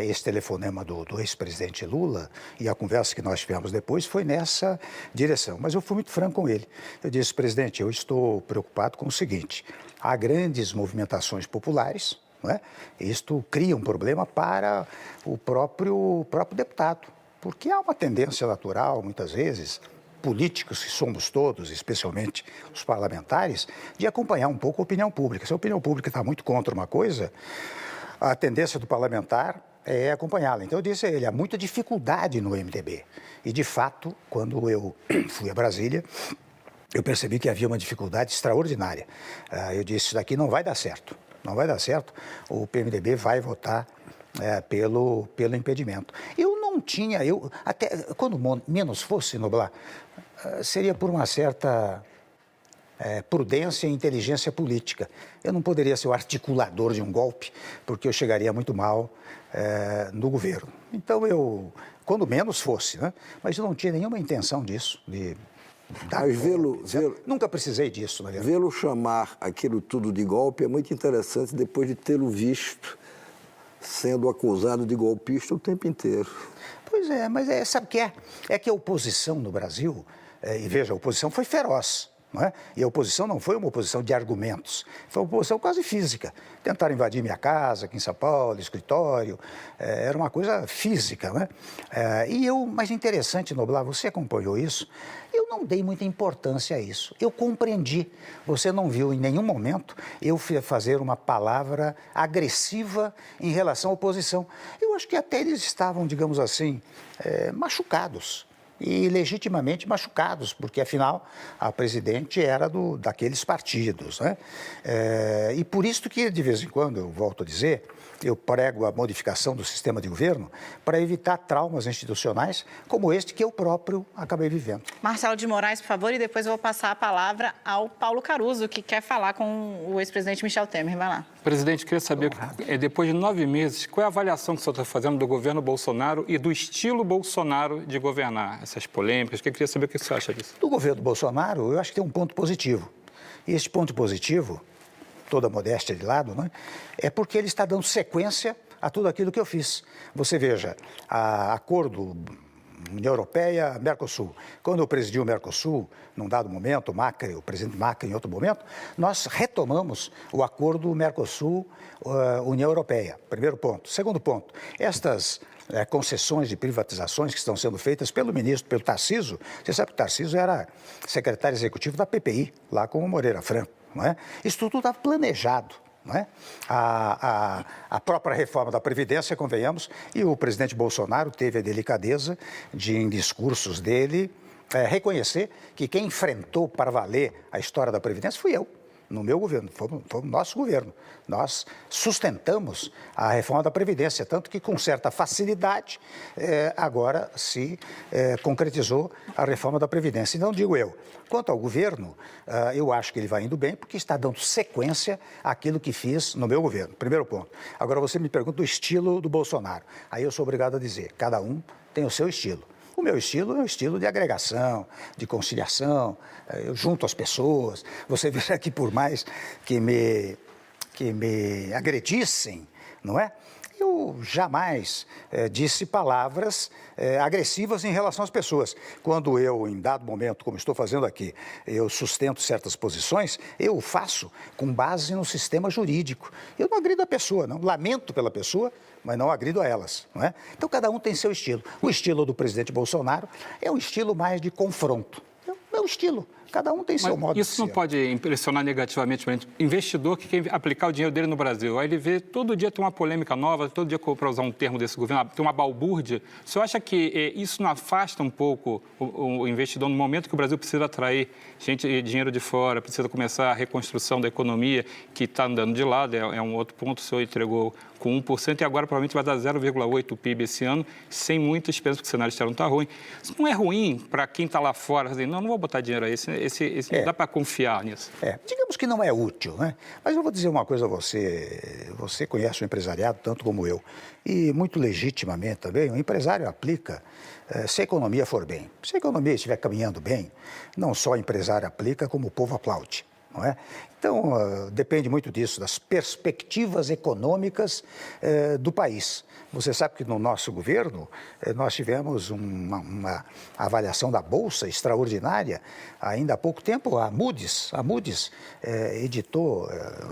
esse telefonema do ex-presidente Lula e a conversa que nós tivemos depois foi nessa direção. Mas eu fui muito franco com ele. Eu disse, presidente, eu estou preocupado com o seguinte, há grandes movimentações populares, não é? Isto cria um problema para o próprio deputado, porque há uma tendência natural, muitas vezes, políticos, que somos todos, especialmente os parlamentares, de acompanhar um pouco a opinião pública. Se a opinião pública está muito contra uma coisa, a tendência do parlamentar é acompanhá-la. Então, eu disse a ele, há muita dificuldade no MDB. E, de fato, quando eu fui a Brasília, eu percebi que havia uma dificuldade extraordinária. Eu disse, isso daqui não vai dar certo. Não vai dar certo, o PMDB vai votar pelo impedimento. Eu não tinha, até quando menos fosse, Noblat, seria por uma certa... prudência e inteligência política. Eu não poderia ser o articulador de um golpe, porque eu chegaria muito mal no governo. Então, quando menos fosse, né? Mas eu não tinha nenhuma intenção disso, Mas nunca precisei disso, na verdade. Vê-lo chamar aquilo tudo de golpe é muito interessante depois de tê-lo visto sendo acusado de golpista o tempo inteiro. Pois é, mas sabe o que é? É que a oposição no Brasil, e veja, a oposição foi feroz. Não é? E a oposição não foi uma oposição de argumentos, foi uma oposição quase física. Tentaram invadir minha casa aqui em São Paulo, escritório, era uma coisa física. Né? Mas interessante, Noblat, você acompanhou isso, eu não dei muita importância a isso, eu compreendi. Você não viu em nenhum momento eu fazer uma palavra agressiva em relação à oposição. Eu acho que até eles estavam, digamos assim, machucados. E legitimamente machucados, porque, afinal, a presidente era daqueles partidos. Né? E por isso que, de vez em quando, eu volto a dizer, eu prego a modificação do sistema de governo para evitar traumas institucionais como este que eu próprio acabei vivendo. Marcelo de Moraes, por favor, e depois eu vou passar a palavra ao Paulo Caruso, que quer falar com o ex-presidente Michel Temer. Vai lá. Presidente, queria saber, depois de 9 meses, qual é a avaliação que o senhor está fazendo do governo Bolsonaro e do estilo Bolsonaro de governar? essas polêmicas. Eu queria saber o que você acha disso. Do governo Bolsonaro, eu acho que tem um ponto positivo. E esse ponto positivo, toda a modéstia de lado, né, é porque ele está dando sequência a tudo aquilo que eu fiz. Você veja, acordo União Europeia, Mercosul. Quando eu presidi o Mercosul, num dado momento, o presidente Macri em outro momento, nós retomamos o acordo Mercosul-União Europeia. Primeiro ponto. Segundo ponto, estas concessões de privatizações que estão sendo feitas pelo ministro, pelo Tarcísio. Você sabe que o Tarcísio era secretário executivo da PPI, lá com o Moreira Franco, não é? Isso tudo estava planejado. Não é? A própria reforma da Previdência, convenhamos, e o presidente Bolsonaro teve a delicadeza de, em discursos dele, reconhecer que quem enfrentou para valer a história da Previdência fui eu, no meu governo, foi o nosso governo. Nós sustentamos a reforma da Previdência, tanto que com certa facilidade agora se concretizou a reforma da Previdência. Então, digo eu, quanto ao governo, eu acho que ele vai indo bem, porque está dando sequência àquilo que fiz no meu governo. Primeiro ponto. Agora, você me pergunta do estilo do Bolsonaro. Aí eu sou obrigado a dizer, cada um tem o seu estilo. O meu estilo é um estilo de agregação, de conciliação, eu junto as pessoas. Você verá que por mais que me agredissem, não é? Eu jamais disse palavras agressivas em relação às pessoas. Quando eu, em dado momento, como estou fazendo aqui, eu sustento certas posições, eu o faço com base no sistema jurídico. Eu não agrido a pessoa, não. Lamento pela pessoa, mas não agrido a elas, não é? Então, cada um tem seu estilo. O estilo do presidente Bolsonaro é um estilo mais de confronto. É o estilo. Cada um tem seu modo de ser. Isso não pode impressionar negativamente o investidor que quer aplicar o dinheiro dele no Brasil. Aí ele vê todo dia tem uma polêmica nova, todo dia, para usar um termo desse governo, tem uma balbúrdia. Você acha que isso não afasta um pouco o investidor no momento que o Brasil precisa atrair dinheiro de fora, precisa começar a reconstrução da economia, que está andando de lado, é um outro ponto, o senhor entregou com 1% e agora provavelmente vai dar 0,8% o PIB esse ano, sem muita esperança, porque o cenário externo está ruim. Isso não é ruim para quem está lá fora, dizendo, não vou botar dinheiro aí, não dá para confiar nisso. Digamos que não é útil, né? Mas eu vou dizer uma coisa a você. Você conhece o empresariado tanto como eu. E muito legitimamente também, o empresário aplica se a economia for bem. Se a economia estiver caminhando bem, não só o empresário aplica, como o povo aplaude. Não é? Então, depende muito disso, das perspectivas econômicas do país. Você sabe que no nosso governo nós tivemos uma avaliação da Bolsa extraordinária. Ainda há pouco tempo, a Moody's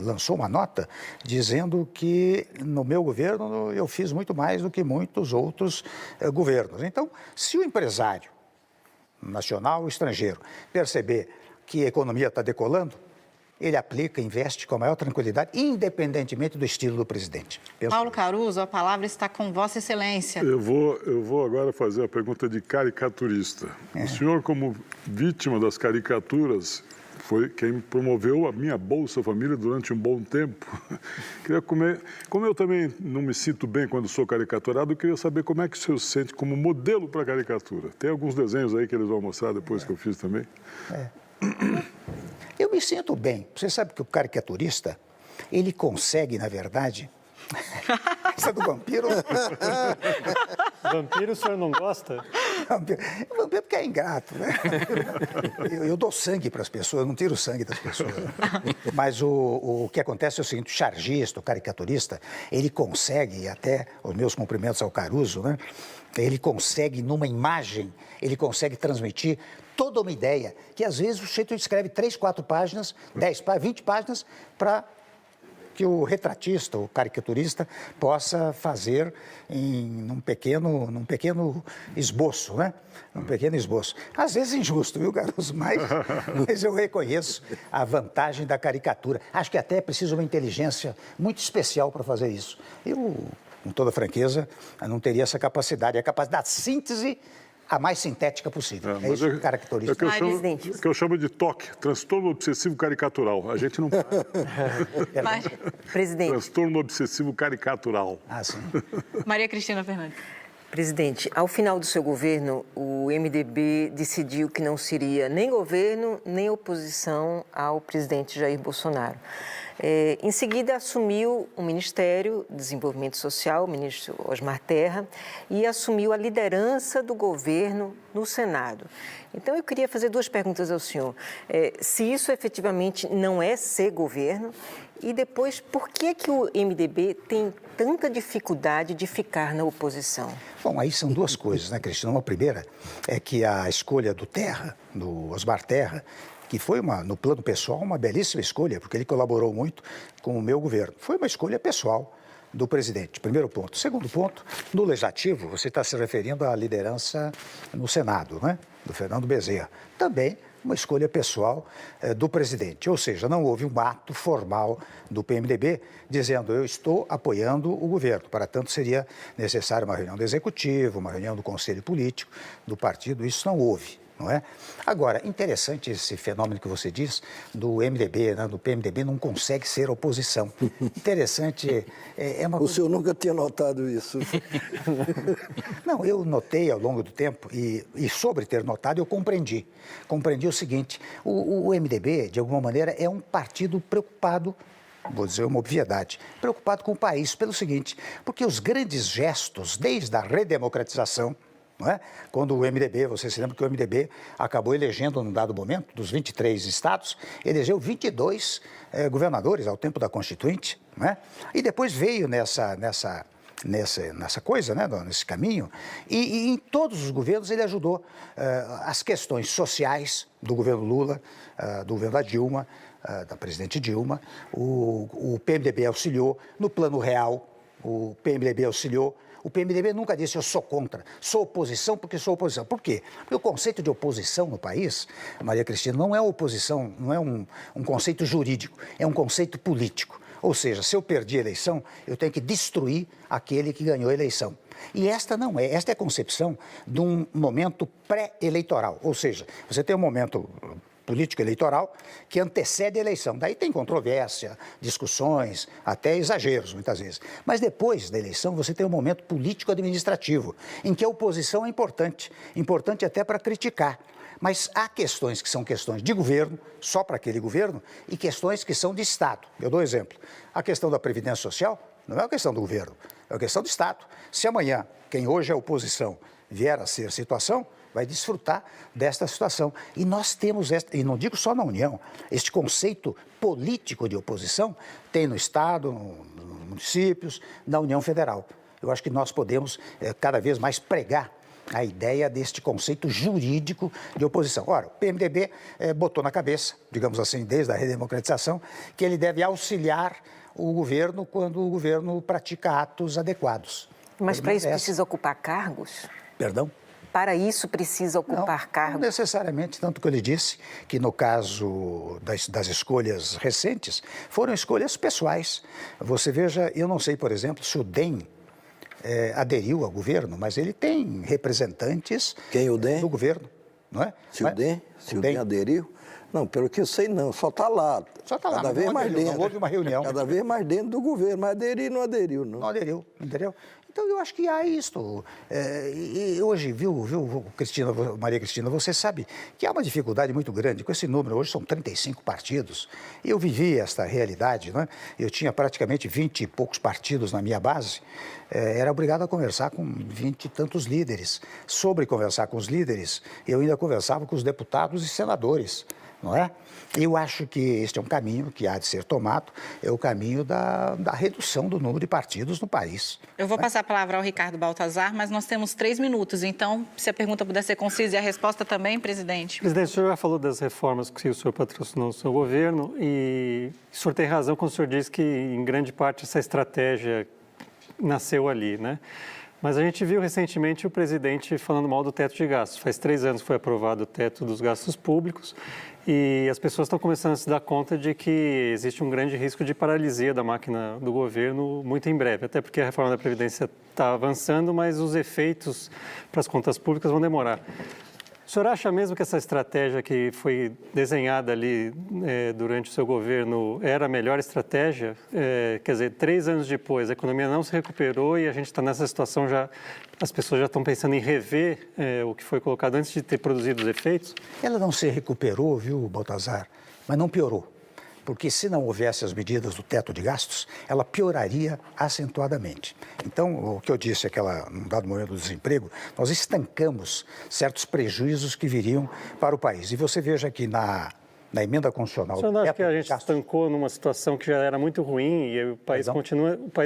lançou uma nota dizendo que no meu governo eu fiz muito mais do que muitos outros governos. Então, se o empresário nacional ou estrangeiro perceber que a economia está decolando, ele aplica, investe com a maior tranquilidade, independentemente do estilo do presidente. Paulo Caruso, a palavra está com Vossa Excelência. Eu vou agora fazer a pergunta de caricaturista. O senhor, como vítima das caricaturas, foi quem promoveu a minha Bolsa Família durante um bom tempo. Como eu também não me sinto bem quando sou caricaturado, eu queria saber como é que o senhor se sente como modelo para caricatura. Tem alguns desenhos aí que eles vão mostrar depois que eu fiz também. Eu me sinto bem. Você sabe que o caricaturista, ele consegue, na verdade... Essa do vampiro... Vampiro o senhor não gosta? Vampiro porque é ingrato, né? Eu dou sangue para as pessoas, eu não tiro sangue das pessoas. Mas o que acontece é o seguinte, o chargista, o caricaturista, ele consegue, e até os meus cumprimentos ao Caruso, né? Ele consegue, numa imagem, ele consegue transmitir toda uma ideia, que às vezes o sujeito escreve 3, 4 páginas, 10 páginas, 20 páginas, para que o retratista, o caricaturista, possa fazer num pequeno esboço, né? Um pequeno esboço. Às vezes injusto, viu, Caruso? Mas eu reconheço a vantagem da caricatura. Acho que até é preciso uma inteligência muito especial para fazer isso. Eu, com toda franqueza, não teria essa capacidade. É a capacidade da síntese a mais sintética possível. É isso que caracteriza. É que eu chamo de TOC, transtorno obsessivo caricatural. A gente não... Presidente. Transtorno obsessivo caricatural. Sim. Maria Cristina Fernandes. Presidente, ao final do seu governo, o MDB decidiu que não seria nem governo, nem oposição ao presidente Jair Bolsonaro. Em seguida, assumiu o Ministério do Desenvolvimento Social, o ministro Osmar Terra, e assumiu a liderança do governo no Senado. Então, eu queria fazer duas perguntas ao senhor. Se isso efetivamente não é ser governo, e depois, por que é que o MDB tem tanta dificuldade de ficar na oposição? Bom, aí são duas coisas, né, Cristina? Uma primeira é que a escolha do Terra, do Osmar Terra, que foi, no plano pessoal, uma belíssima escolha, porque ele colaborou muito com o meu governo. Foi uma escolha pessoal do presidente, primeiro ponto. Segundo ponto, no Legislativo, você está se referindo à liderança no Senado, né, do Fernando Bezerra. Também uma escolha pessoal do presidente, ou seja, não houve um ato formal do PMDB dizendo eu estou apoiando o governo. Para tanto, seria necessária uma reunião do Executivo, uma reunião do Conselho Político do partido, isso não houve. Não é? Agora, interessante esse fenômeno que você diz do MDB, né, do PMDB não consegue ser oposição. Interessante, O senhor nunca tinha notado isso? Não, eu notei ao longo do tempo e sobre ter notado eu compreendi. Compreendi o seguinte, o MDB, de alguma maneira, é um partido preocupado, vou dizer uma obviedade, preocupado com o país pelo seguinte, porque os grandes gestos, desde a redemocratização, não é? Quando o MDB, você se lembra que o MDB acabou elegendo, num dado momento, dos 23 estados, elegeu 22 governadores ao tempo da Constituinte, não é? E depois veio nessa coisa, né, nesse caminho, e em todos os governos ele ajudou as questões sociais do governo Lula, do governo da Dilma, da presidente Dilma, o PMDB auxiliou, no plano real, o PMDB auxiliou. O PMDB nunca disse eu sou contra, sou oposição porque sou oposição. Por quê? Porque o conceito de oposição no país, Maria Cristina, não é oposição, não é um conceito jurídico, é um conceito político. Ou seja, se eu perdi a eleição, eu tenho que destruir aquele que ganhou a eleição. E esta é a concepção de um momento pré-eleitoral. Ou seja, você tem um momento político eleitoral que antecede a eleição. Daí tem controvérsia, discussões, até exageros, muitas vezes. Mas depois da eleição você tem um momento político-administrativo, em que a oposição é importante até para criticar. Mas há questões que são questões de governo, só para aquele governo, e questões que são de Estado. Eu dou um exemplo. A questão da Previdência Social não é uma questão do governo, é uma questão do Estado. Se amanhã, quem hoje é oposição, vier a ser situação, vai desfrutar desta situação. E nós temos, e não digo só na União, este conceito político de oposição tem no Estado, nos municípios, na União Federal. Eu acho que nós podemos cada vez mais pregar a ideia deste conceito jurídico de oposição. Ora, o PMDB botou na cabeça, digamos assim, desde a redemocratização, que ele deve auxiliar o governo quando o governo pratica atos adequados. Mas para isso precisa ocupar cargos? Perdão? Para isso precisa ocupar cargos? Não necessariamente, tanto que eu lhe disse que no caso das escolhas recentes, foram escolhas pessoais. Você veja, eu não sei, por exemplo, se o DEM aderiu ao governo, mas ele tem representantes do governo, não é? Se o DEM aderiu? Não, pelo que eu sei, não. Só está lá. Só está lá. Cada vez mais dentro. Não houve uma reunião. Cada vez mais dentro do governo. Mas aderiu, não aderiu, não. Não aderiu, entendeu? Então, eu acho que há isto. E hoje, viu, Maria Cristina, você sabe que há uma dificuldade muito grande com esse número. Hoje são 35 partidos. Eu vivi esta realidade, né? Eu tinha praticamente 20 e poucos partidos na minha base. Era obrigado a conversar com 20 e tantos líderes. Sobre conversar com os líderes, eu ainda conversava com os deputados e senadores. Não é? Eu acho que este é um caminho que há de ser tomado, é o caminho da redução do número de partidos no país. Eu vou passar a palavra ao Ricardo Baltazar, mas nós temos 3 minutos, então, se a pergunta puder ser concisa e a resposta também, presidente. Presidente, o senhor já falou das reformas que o senhor patrocinou no seu governo e o senhor tem razão quando o senhor diz que, em grande parte, essa estratégia nasceu ali, né? Mas a gente viu recentemente o presidente falando mal do teto de gastos. Faz 3 anos que foi aprovado o teto dos gastos públicos e as pessoas estão começando a se dar conta de que existe um grande risco de paralisia da máquina do governo muito em breve. Até porque a reforma da Previdência está avançando, mas os efeitos para as contas públicas vão demorar. O senhor acha mesmo que essa estratégia que foi desenhada ali durante o seu governo era a melhor estratégia? Quer dizer, 3 anos depois, a economia não se recuperou e a gente está nessa situação já, as pessoas já estão pensando em rever o que foi colocado antes de ter produzido os efeitos? Ela não se recuperou, viu, Baltazar, mas não piorou. porque se não houvesse as medidas do teto de gastos, ela pioraria acentuadamente. Então, o que eu disse num dado momento do desemprego, nós estancamos certos prejuízos que viriam para o país. E você veja que na emenda constitucional... O senhor não acha que a gente estancou numa situação que já era muito ruim e o país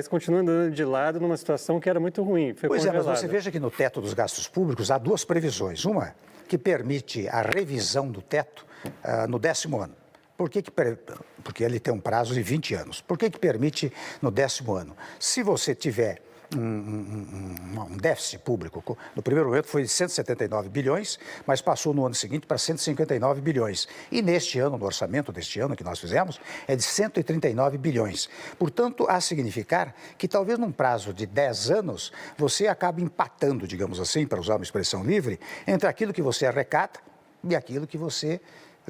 continua andando de lado numa situação que era muito ruim? Pois é, mas você veja que no teto dos gastos públicos há duas previsões. Uma que permite a revisão do teto no 10º ano. Porque ele tem um prazo de 20 anos. Por que permite no 10º ano? Se você tiver um déficit público, no primeiro momento foi de 179 bilhões, mas passou no ano seguinte para 159 bilhões. E neste ano, no orçamento deste ano que nós fizemos, é de 139 bilhões. Portanto, a significar que talvez num prazo de 10 anos, você acabe empatando, digamos assim, para usar uma expressão livre, entre aquilo que você arrecada e aquilo que você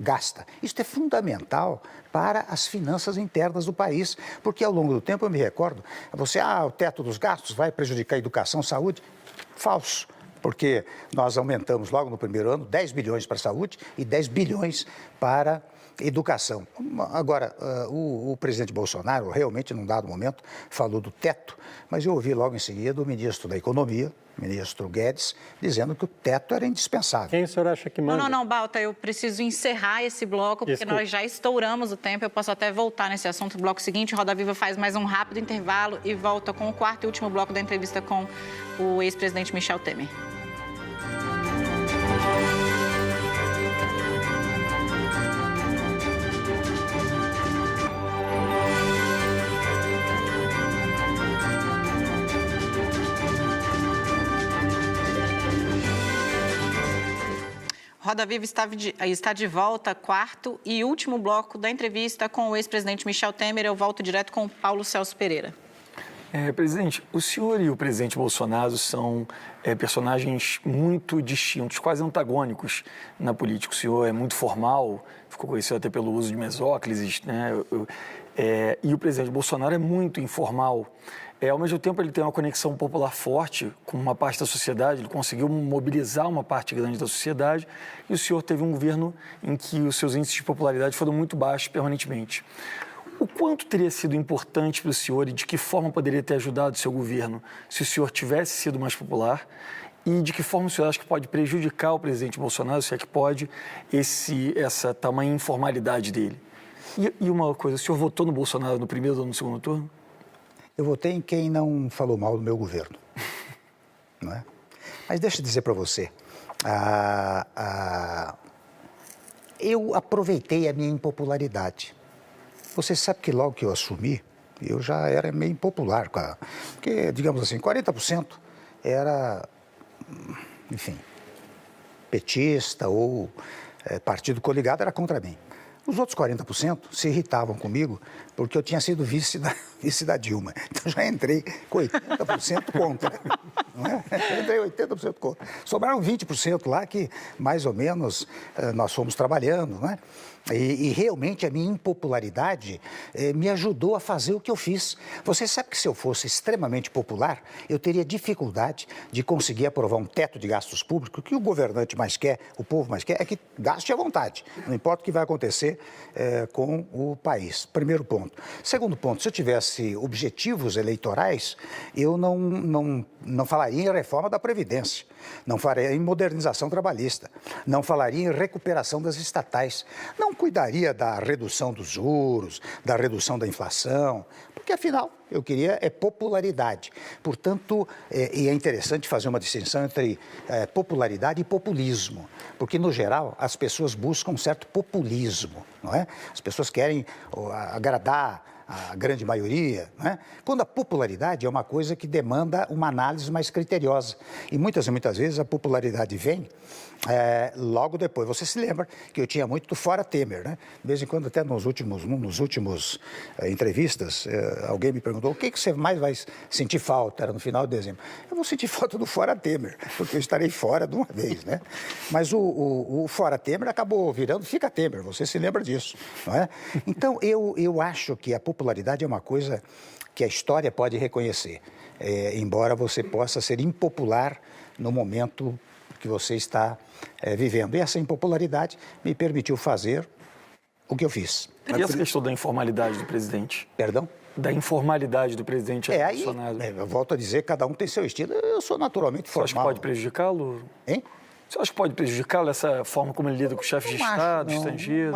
gasta. Isso é fundamental para as finanças internas do país, porque ao longo do tempo, eu me recordo, o teto dos gastos vai prejudicar a educação, saúde? Falso, porque nós aumentamos logo no primeiro ano 10 bilhões para a saúde e 10 bilhões para a educação. Agora, o presidente Bolsonaro realmente, num dado momento, falou do teto, mas eu ouvi logo em seguida o ministro da Economia, ministro Guedes, dizendo que o teto era indispensável. Quem o senhor acha que manda? Não, Balta, eu preciso encerrar esse bloco, porque nós já estouramos o tempo, eu posso até voltar nesse assunto no bloco seguinte. Roda Viva faz mais um rápido intervalo e volta com o quarto e último bloco da entrevista com o ex-presidente Michel Temer. Roda Viva está de volta, quarto e último bloco da entrevista com o ex-presidente Michel Temer. Eu volto direto com o Paulo Celso Pereira. Presidente, o senhor e o presidente Bolsonaro são personagens muito distintos, quase antagônicos na política. O senhor é muito formal, ficou conhecido até pelo uso de mesóclises, né? E o presidente Bolsonaro é muito informal. Ao mesmo tempo, ele tem uma conexão popular forte com uma parte da sociedade, ele conseguiu mobilizar uma parte grande da sociedade e o senhor teve um governo em que os seus índices de popularidade foram muito baixos permanentemente. O quanto teria sido importante para o senhor e de que forma poderia ter ajudado o seu governo se o senhor tivesse sido mais popular? E de que forma o senhor acha que pode prejudicar o presidente Bolsonaro, se é que pode, essa tamanha informalidade dele? E uma coisa, o senhor votou no Bolsonaro no primeiro ou no segundo turno? Eu votei em quem não falou mal do meu governo, não é? Mas deixa eu dizer para você, eu aproveitei a minha impopularidade. Você sabe que logo que eu assumi, eu já era meio impopular, porque, digamos assim, 40% era, enfim, petista ou partido coligado, era contra mim. Os outros 40% se irritavam comigo porque eu tinha sido vice da Dilma. Então, já entrei com 80% contra. Não é? Eu entrei 80% contra. Sobraram 20% lá que, mais ou menos, nós fomos trabalhando. Não é? E realmente a minha impopularidade me ajudou a fazer o que eu fiz. Você sabe que se eu fosse extremamente popular, eu teria dificuldade de conseguir aprovar um teto de gastos públicos. O que o governante mais quer, o povo mais quer, é que gaste à vontade. Não importa o que vai acontecer com o país. Primeiro ponto. Segundo ponto, se eu tivesse objetivos eleitorais, eu não falaria em reforma da Previdência, não falaria em modernização trabalhista, não falaria em recuperação das estatais, não cuidaria da redução dos juros, da redução da inflação, porque afinal eu queria popularidade. Portanto, e é interessante fazer uma distinção entre popularidade e populismo, porque no geral as pessoas buscam um certo populismo, não é? As pessoas querem agradar a grande maioria, né? Quando a popularidade é uma coisa que demanda uma análise mais criteriosa. E muitas vezes a popularidade vem logo depois. Você se lembra que eu tinha muito do fora Temer, né? De vez em quando, até nos últimos entrevistas, alguém me perguntou o que você mais vai sentir falta, era no final de dezembro. Eu vou sentir falta do fora Temer, porque eu estarei fora de uma vez, né? Mas o fora Temer acabou virando fica Temer, você se lembra disso, não é? Então, eu acho que a popularidade é uma coisa que a história pode reconhecer, embora você possa ser impopular no momento que você está vivendo. E essa impopularidade me permitiu fazer o que eu fiz. E essa questão da informalidade do presidente? Perdão? Da informalidade do presidente Bolsonaro. Eu volto a dizer, cada um tem seu estilo. Eu sou naturalmente formal. Você acha que pode prejudicá-lo? Hein? Você acha que pode prejudicá-lo essa forma como ele lida com chefes de Estado, estrangeiros?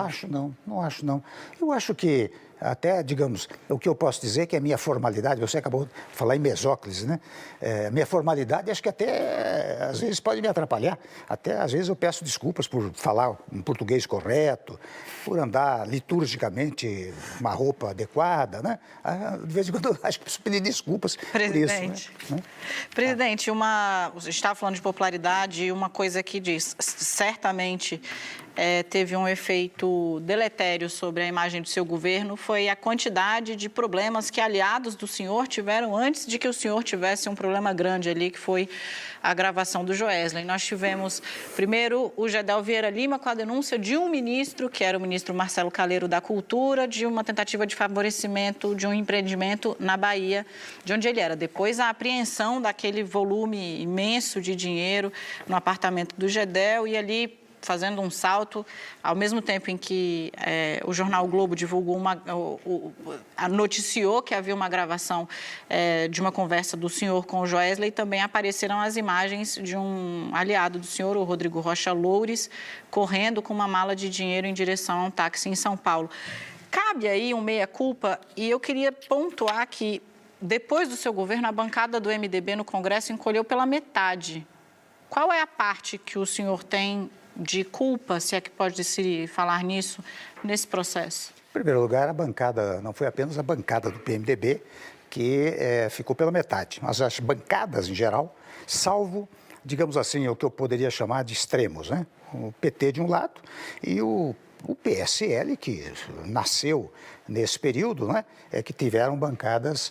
Não acho não. Eu acho que até, digamos, o que eu posso dizer é que a minha formalidade, você acabou de falar em Mesóclise, né? Minha formalidade acho que até, às vezes, pode me atrapalhar. Até, às vezes, eu peço desculpas por falar um português correto, por andar liturgicamente uma roupa adequada, né? De vez em quando eu acho que preciso pedir desculpas Presidente. por isso. Né? Presidente, você estava falando de popularidade e uma coisa que diz, certamente teve um efeito deletério sobre a imagem do seu governo, foi a quantidade de problemas que aliados do senhor tiveram antes de que o senhor tivesse um problema grande ali, que foi a gravação do Joesley. Nós tivemos, primeiro, o Gedel Vieira Lima com a denúncia de um ministro, que era o ministro Marcelo Calheiro da Cultura, de uma tentativa de favorecimento de um empreendimento na Bahia, de onde ele era. Depois, a apreensão daquele volume imenso de dinheiro no apartamento do Gedel e ali fazendo um salto, ao mesmo tempo em que o jornal o Globo divulgou noticiou que havia uma gravação de uma conversa do senhor com o Joesley, também apareceram as imagens de um aliado do senhor, o Rodrigo Rocha Loures, correndo com uma mala de dinheiro em direção a um táxi em São Paulo. Cabe aí um meia-culpa e eu queria pontuar que, depois do seu governo, a bancada do MDB no Congresso encolheu pela metade. Qual é a parte que o senhor tem de culpa, se é que pode se falar nisso, nesse processo? Em primeiro lugar, a bancada, não foi apenas a bancada do PMDB que ficou pela metade, mas as bancadas em geral, salvo, digamos assim, o que eu poderia chamar de extremos, né? O PT de um lado e o PSL, que nasceu nesse período, né, que tiveram bancadas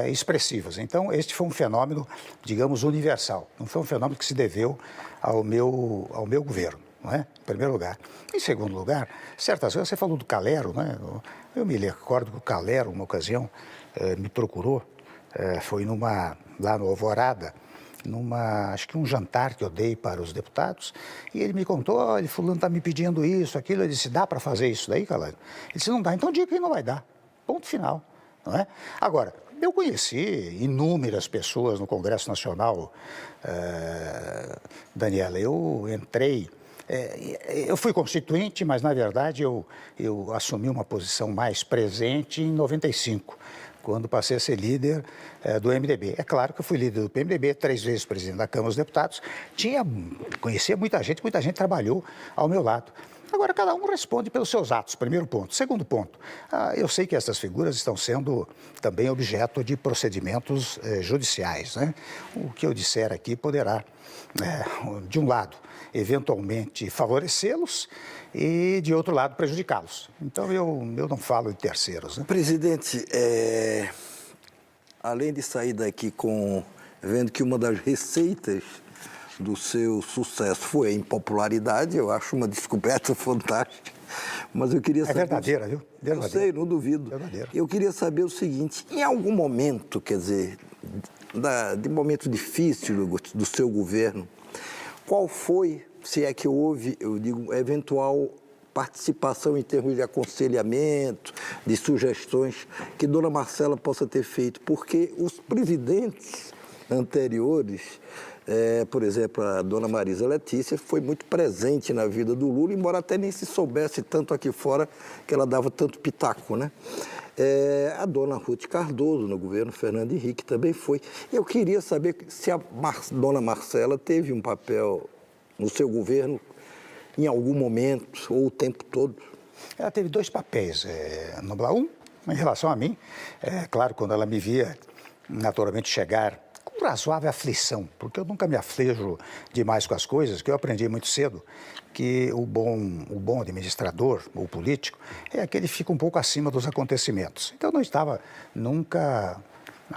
expressivas. Então, este foi um fenômeno, digamos, universal. Não foi um fenômeno que se deveu ao meu governo, não é? Em primeiro lugar. Em segundo lugar, certas vezes, você falou do Calero, né? Eu me recordo que o Calero, uma ocasião, me procurou, foi lá no Alvorada, acho que um jantar que eu dei para os deputados, e ele me contou, olha, fulano está me pedindo isso, aquilo. Eu disse, dá para fazer isso daí, Calero? Ele disse, não dá, então diga que não vai dar. Ponto final, não é? Agora, eu conheci inúmeras pessoas no Congresso Nacional, Daniela, eu entrei, eu fui constituinte, mas, na verdade, eu assumi uma posição mais presente em 95, quando passei a ser líder do MDB. É claro que eu fui líder do PMDB, 3 vezes presidente da Câmara dos Deputados, conhecia muita gente trabalhou ao meu lado. Agora, cada um responde pelos seus atos, primeiro ponto. Segundo ponto, eu sei que essas figuras estão sendo também objeto de procedimentos judiciais, né? O que eu disser aqui poderá, de um lado, eventualmente favorecê-los e, de outro lado, prejudicá-los. Então, eu não falo de terceiros, né? Presidente, além de sair daqui vendo que uma das receitas do seu sucesso foi a impopularidade, eu acho uma descoberta fantástica, mas eu queria saber... É verdadeira, viu? Verdadeira. Eu sei, não duvido. Verdadeira. Eu queria saber o seguinte, em algum momento, quer dizer, de momento difícil do seu governo, qual foi, se é que houve, eu digo, eventual participação em termos de aconselhamento, de sugestões que Dona Marcela possa ter feito? Porque os presidentes anteriores, por exemplo, a Dona Marisa Letícia foi muito presente na vida do Lula, embora até nem se soubesse tanto aqui fora que ela dava tanto pitaco, né? A Dona Ruth Cardoso, no governo Fernando Henrique, também foi. Eu queria saber se a Dona Marcela teve um papel no seu governo em algum momento ou o tempo todo. Ela teve 2 papéis, um em relação a mim, claro, quando ela me via naturalmente chegar com razoável aflição, porque eu nunca me aflijo demais com as coisas, que eu aprendi muito cedo, que o bom administrador ou político é aquele que fica um pouco acima dos acontecimentos. Então, eu não estava nunca,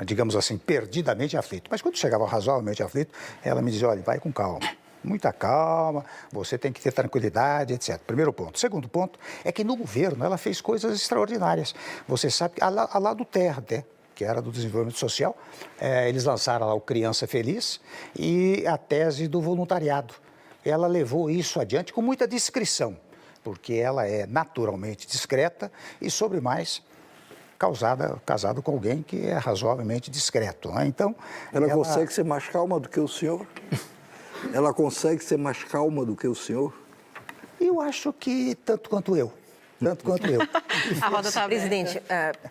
digamos assim, perdidamente aflito. Mas quando chegava razoavelmente aflito, ela me dizia, olha, vai com calma. Muita calma, você tem que ter tranquilidade, etc. Primeiro ponto. Segundo ponto é que no governo ela fez coisas extraordinárias. Você sabe que, a lá do Terra até, que era do desenvolvimento social, eles lançaram lá o Criança Feliz e a tese do voluntariado. Ela levou isso adiante com muita discrição. porque ela é naturalmente discreta e, sobre mais, casado com alguém que é razoavelmente discreto. Né? Então, ela consegue ser mais calma do que o senhor? Ela consegue ser mais calma do que o senhor? Eu acho que tanto quanto eu. Tanto quanto eu. A roda está aberta. Presidente,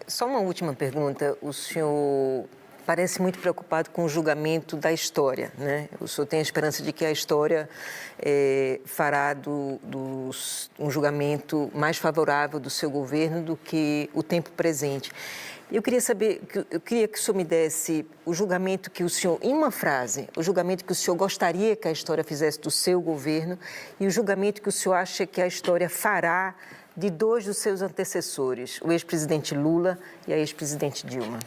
só uma última pergunta. O senhor parece muito preocupado com o julgamento da história, né? O senhor tem a esperança de que a história fará um julgamento mais favorável do seu governo do que o tempo presente. Eu queria que o senhor me desse o julgamento que o senhor, em uma frase, o julgamento que o senhor gostaria que a história fizesse do seu governo e o julgamento que o senhor acha que a história fará de dois dos seus antecessores, o ex-presidente Lula e a ex-presidente Dilma.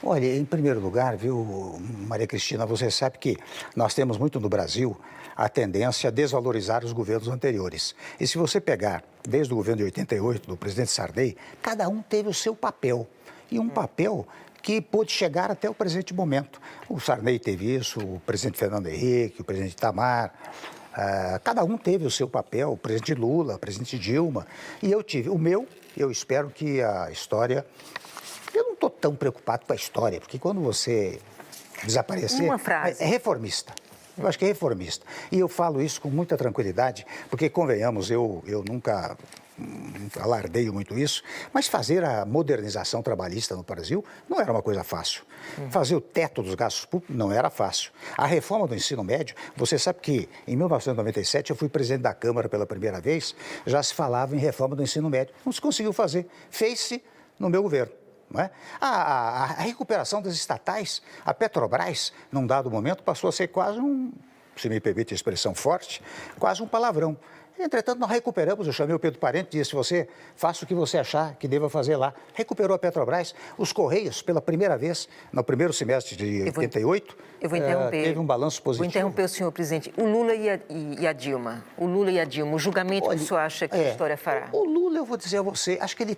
Olha, em primeiro lugar, viu, Maria Cristina, você sabe que nós temos muito no Brasil a tendência a desvalorizar os governos anteriores. E se você pegar desde o governo de 88, do presidente Sarney, cada um teve o seu papel. E um papel que pôde chegar até o presente momento. O Sarney teve isso, o presidente Fernando Henrique, o presidente Itamar. Cada um teve o seu papel, o presidente Lula, o presidente Dilma. E eu tive o meu. Eu espero que a história... Eu não estou tão preocupado com a história, porque quando você desaparecer... Uma frase. É reformista. Eu acho que é reformista. E eu falo isso com muita tranquilidade, porque, convenhamos, eu nunca alardeio muito isso, mas fazer a modernização trabalhista no Brasil não era uma coisa fácil. Fazer o teto dos gastos públicos não era fácil. A reforma do ensino médio, você sabe que em 1997 eu fui presidente da Câmara pela primeira vez, já se falava em reforma do ensino médio. Não se conseguiu fazer. Fez-se no meu governo. Não é? A recuperação das estatais, a Petrobras, num dado momento, passou a ser quase se me permite a expressão forte, quase um palavrão. Entretanto, nós recuperamos, eu chamei o Pedro Parente e disse, você faça o que você achar que deva fazer lá. Recuperou a Petrobras, os Correios, pela primeira vez, no primeiro semestre de 88, eu vou interromper. Teve um balanço positivo. Vou interromper o senhor, presidente. O Lula e a Dilma, o julgamento que o senhor acha que a história fará? O Lula, eu vou dizer a você, acho que ele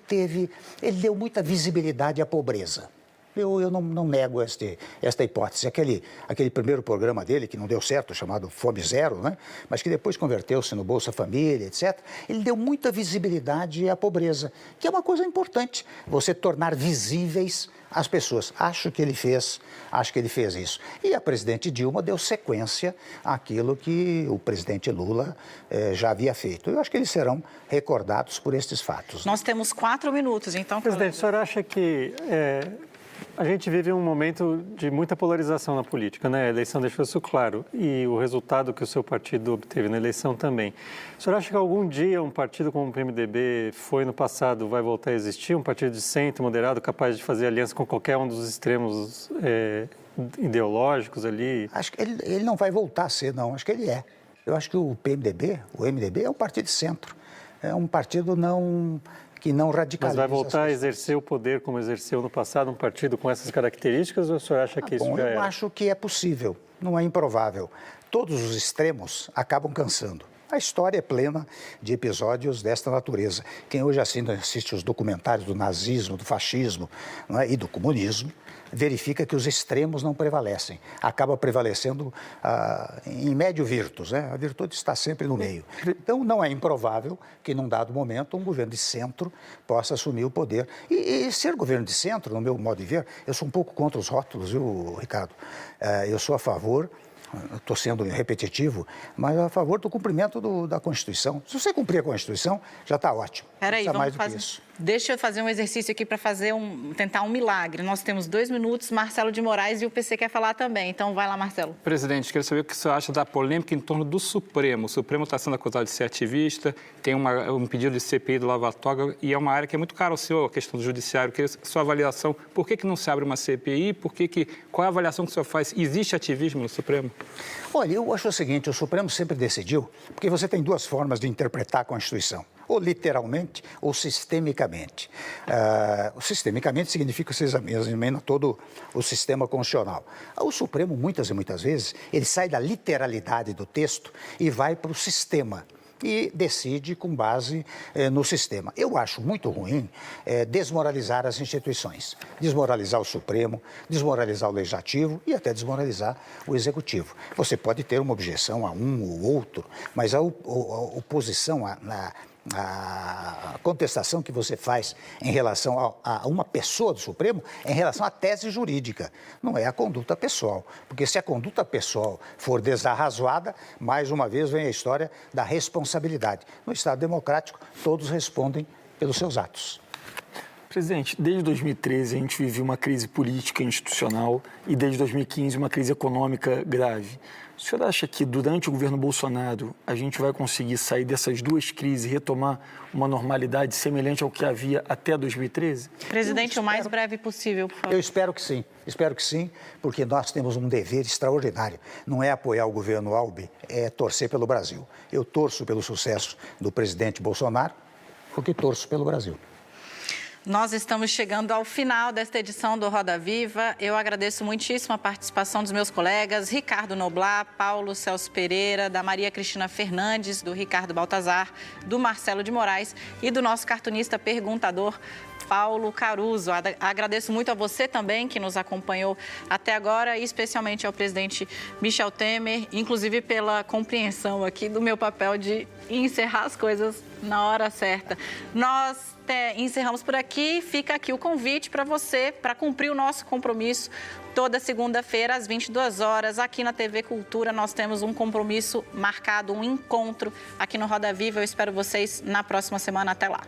deu muita visibilidade à pobreza. Eu não nego esta hipótese. Aquele primeiro programa dele, que não deu certo, chamado Fome Zero, né? Mas que depois converteu-se no Bolsa Família, etc., ele deu muita visibilidade à pobreza, que é uma coisa importante, você tornar visíveis as pessoas. Acho que ele fez isso. E a presidente Dilma deu sequência àquilo que o presidente Lula já havia feito. Eu acho que eles serão recordados por estes fatos. Nós temos 4 minutos, então... Presidente, o senhor acha que... A gente vive um momento de muita polarização na política, né? A eleição deixou isso claro e o resultado que o seu partido obteve na eleição também. O senhor acha que algum dia um partido como o PMDB foi no passado, vai voltar a existir? Um partido de centro, moderado, capaz de fazer aliança com qualquer um dos extremos ideológicos ali? Acho que ele não vai voltar a ser, não. Acho que ele é. Eu acho que o PMDB, o MDB, é um partido de centro. É um partido que não radicaliza. Mas vai voltar a exercer o poder como exerceu no passado um partido com essas características ou o senhor acha que isso já é? Eu acho que é possível, não é improvável. Todos os extremos acabam cansando. A história é plena de episódios desta natureza. Quem hoje assiste os documentários do nazismo, do fascismo, não é? E do comunismo, verifica que os extremos não prevalecem. Acaba prevalecendo, em médio, virtus, né? A virtude está sempre no meio. Então, não é improvável que, num dado momento, um governo de centro possa assumir o poder. E ser governo de centro, no meu modo de ver, eu sou um pouco contra os rótulos, viu, Ricardo? Eu sou a favor... Estou sendo repetitivo, mas a favor do cumprimento da Constituição. Se você cumprir a Constituição, já está ótimo. Peraí, deixa eu fazer um exercício aqui para tentar um milagre. Nós temos 2 minutos, Marcelo de Moraes e o PC quer falar também. Então, vai lá, Marcelo. Presidente, quero saber o que o senhor acha da polêmica em torno do Supremo. O Supremo está sendo acusado de ser ativista, tem um pedido de CPI do Lava Toga e é uma área que é muito cara ao senhor, a questão do judiciário. Queria sua avaliação. Por que não se abre uma CPI? Qual é a avaliação que o senhor faz? Existe ativismo no Supremo? Olha, eu acho o seguinte, o Supremo sempre decidiu, porque você tem 2 formas de interpretar a Constituição, ou literalmente ou sistemicamente. Sistemicamente significa que você examina todo o sistema constitucional. O Supremo, muitas e muitas vezes, ele sai da literalidade do texto e vai para o sistema. E decide com base no sistema. Eu acho muito ruim desmoralizar as instituições, desmoralizar o Supremo, desmoralizar o Legislativo e até desmoralizar o Executivo. Você pode ter uma objeção a um ou outro, mas a oposição a contestação que você faz em relação a uma pessoa do Supremo é em relação à tese jurídica, não é a conduta pessoal. Porque se a conduta pessoal for desarrazoada, mais uma vez vem a história da responsabilidade. No Estado democrático, todos respondem pelos seus atos. Presidente, desde 2013 a gente vive uma crise política institucional e desde 2015 uma crise econômica grave. O senhor acha que durante o governo Bolsonaro a gente vai conseguir sair dessas duas crises e retomar uma normalidade semelhante ao que havia até 2013? Presidente, o mais breve possível, por favor. Eu espero que sim, porque nós temos um dever extraordinário. Não é apoiar o governo Albi, é torcer pelo Brasil. Eu torço pelo sucesso do presidente Bolsonaro, porque torço pelo Brasil. Nós estamos chegando ao final desta edição do Roda Viva. Eu agradeço muitíssimo a participação dos meus colegas Ricardo Noblat, Paulo Celso Pereira, da Maria Cristina Fernandes, do Ricardo Baltazar, do Marcelo de Moraes e do nosso cartunista perguntador, Paulo Caruso. Agradeço muito a você também que nos acompanhou até agora e especialmente ao presidente Michel Temer, inclusive pela compreensão aqui do meu papel de encerrar as coisas na hora certa. Nós encerramos por aqui. Fica aqui o convite para você, para cumprir o nosso compromisso. Toda segunda-feira, às 22 horas, aqui na TV Cultura, nós temos um compromisso marcado, um encontro aqui no Roda Viva. Eu espero vocês na próxima semana. Até lá.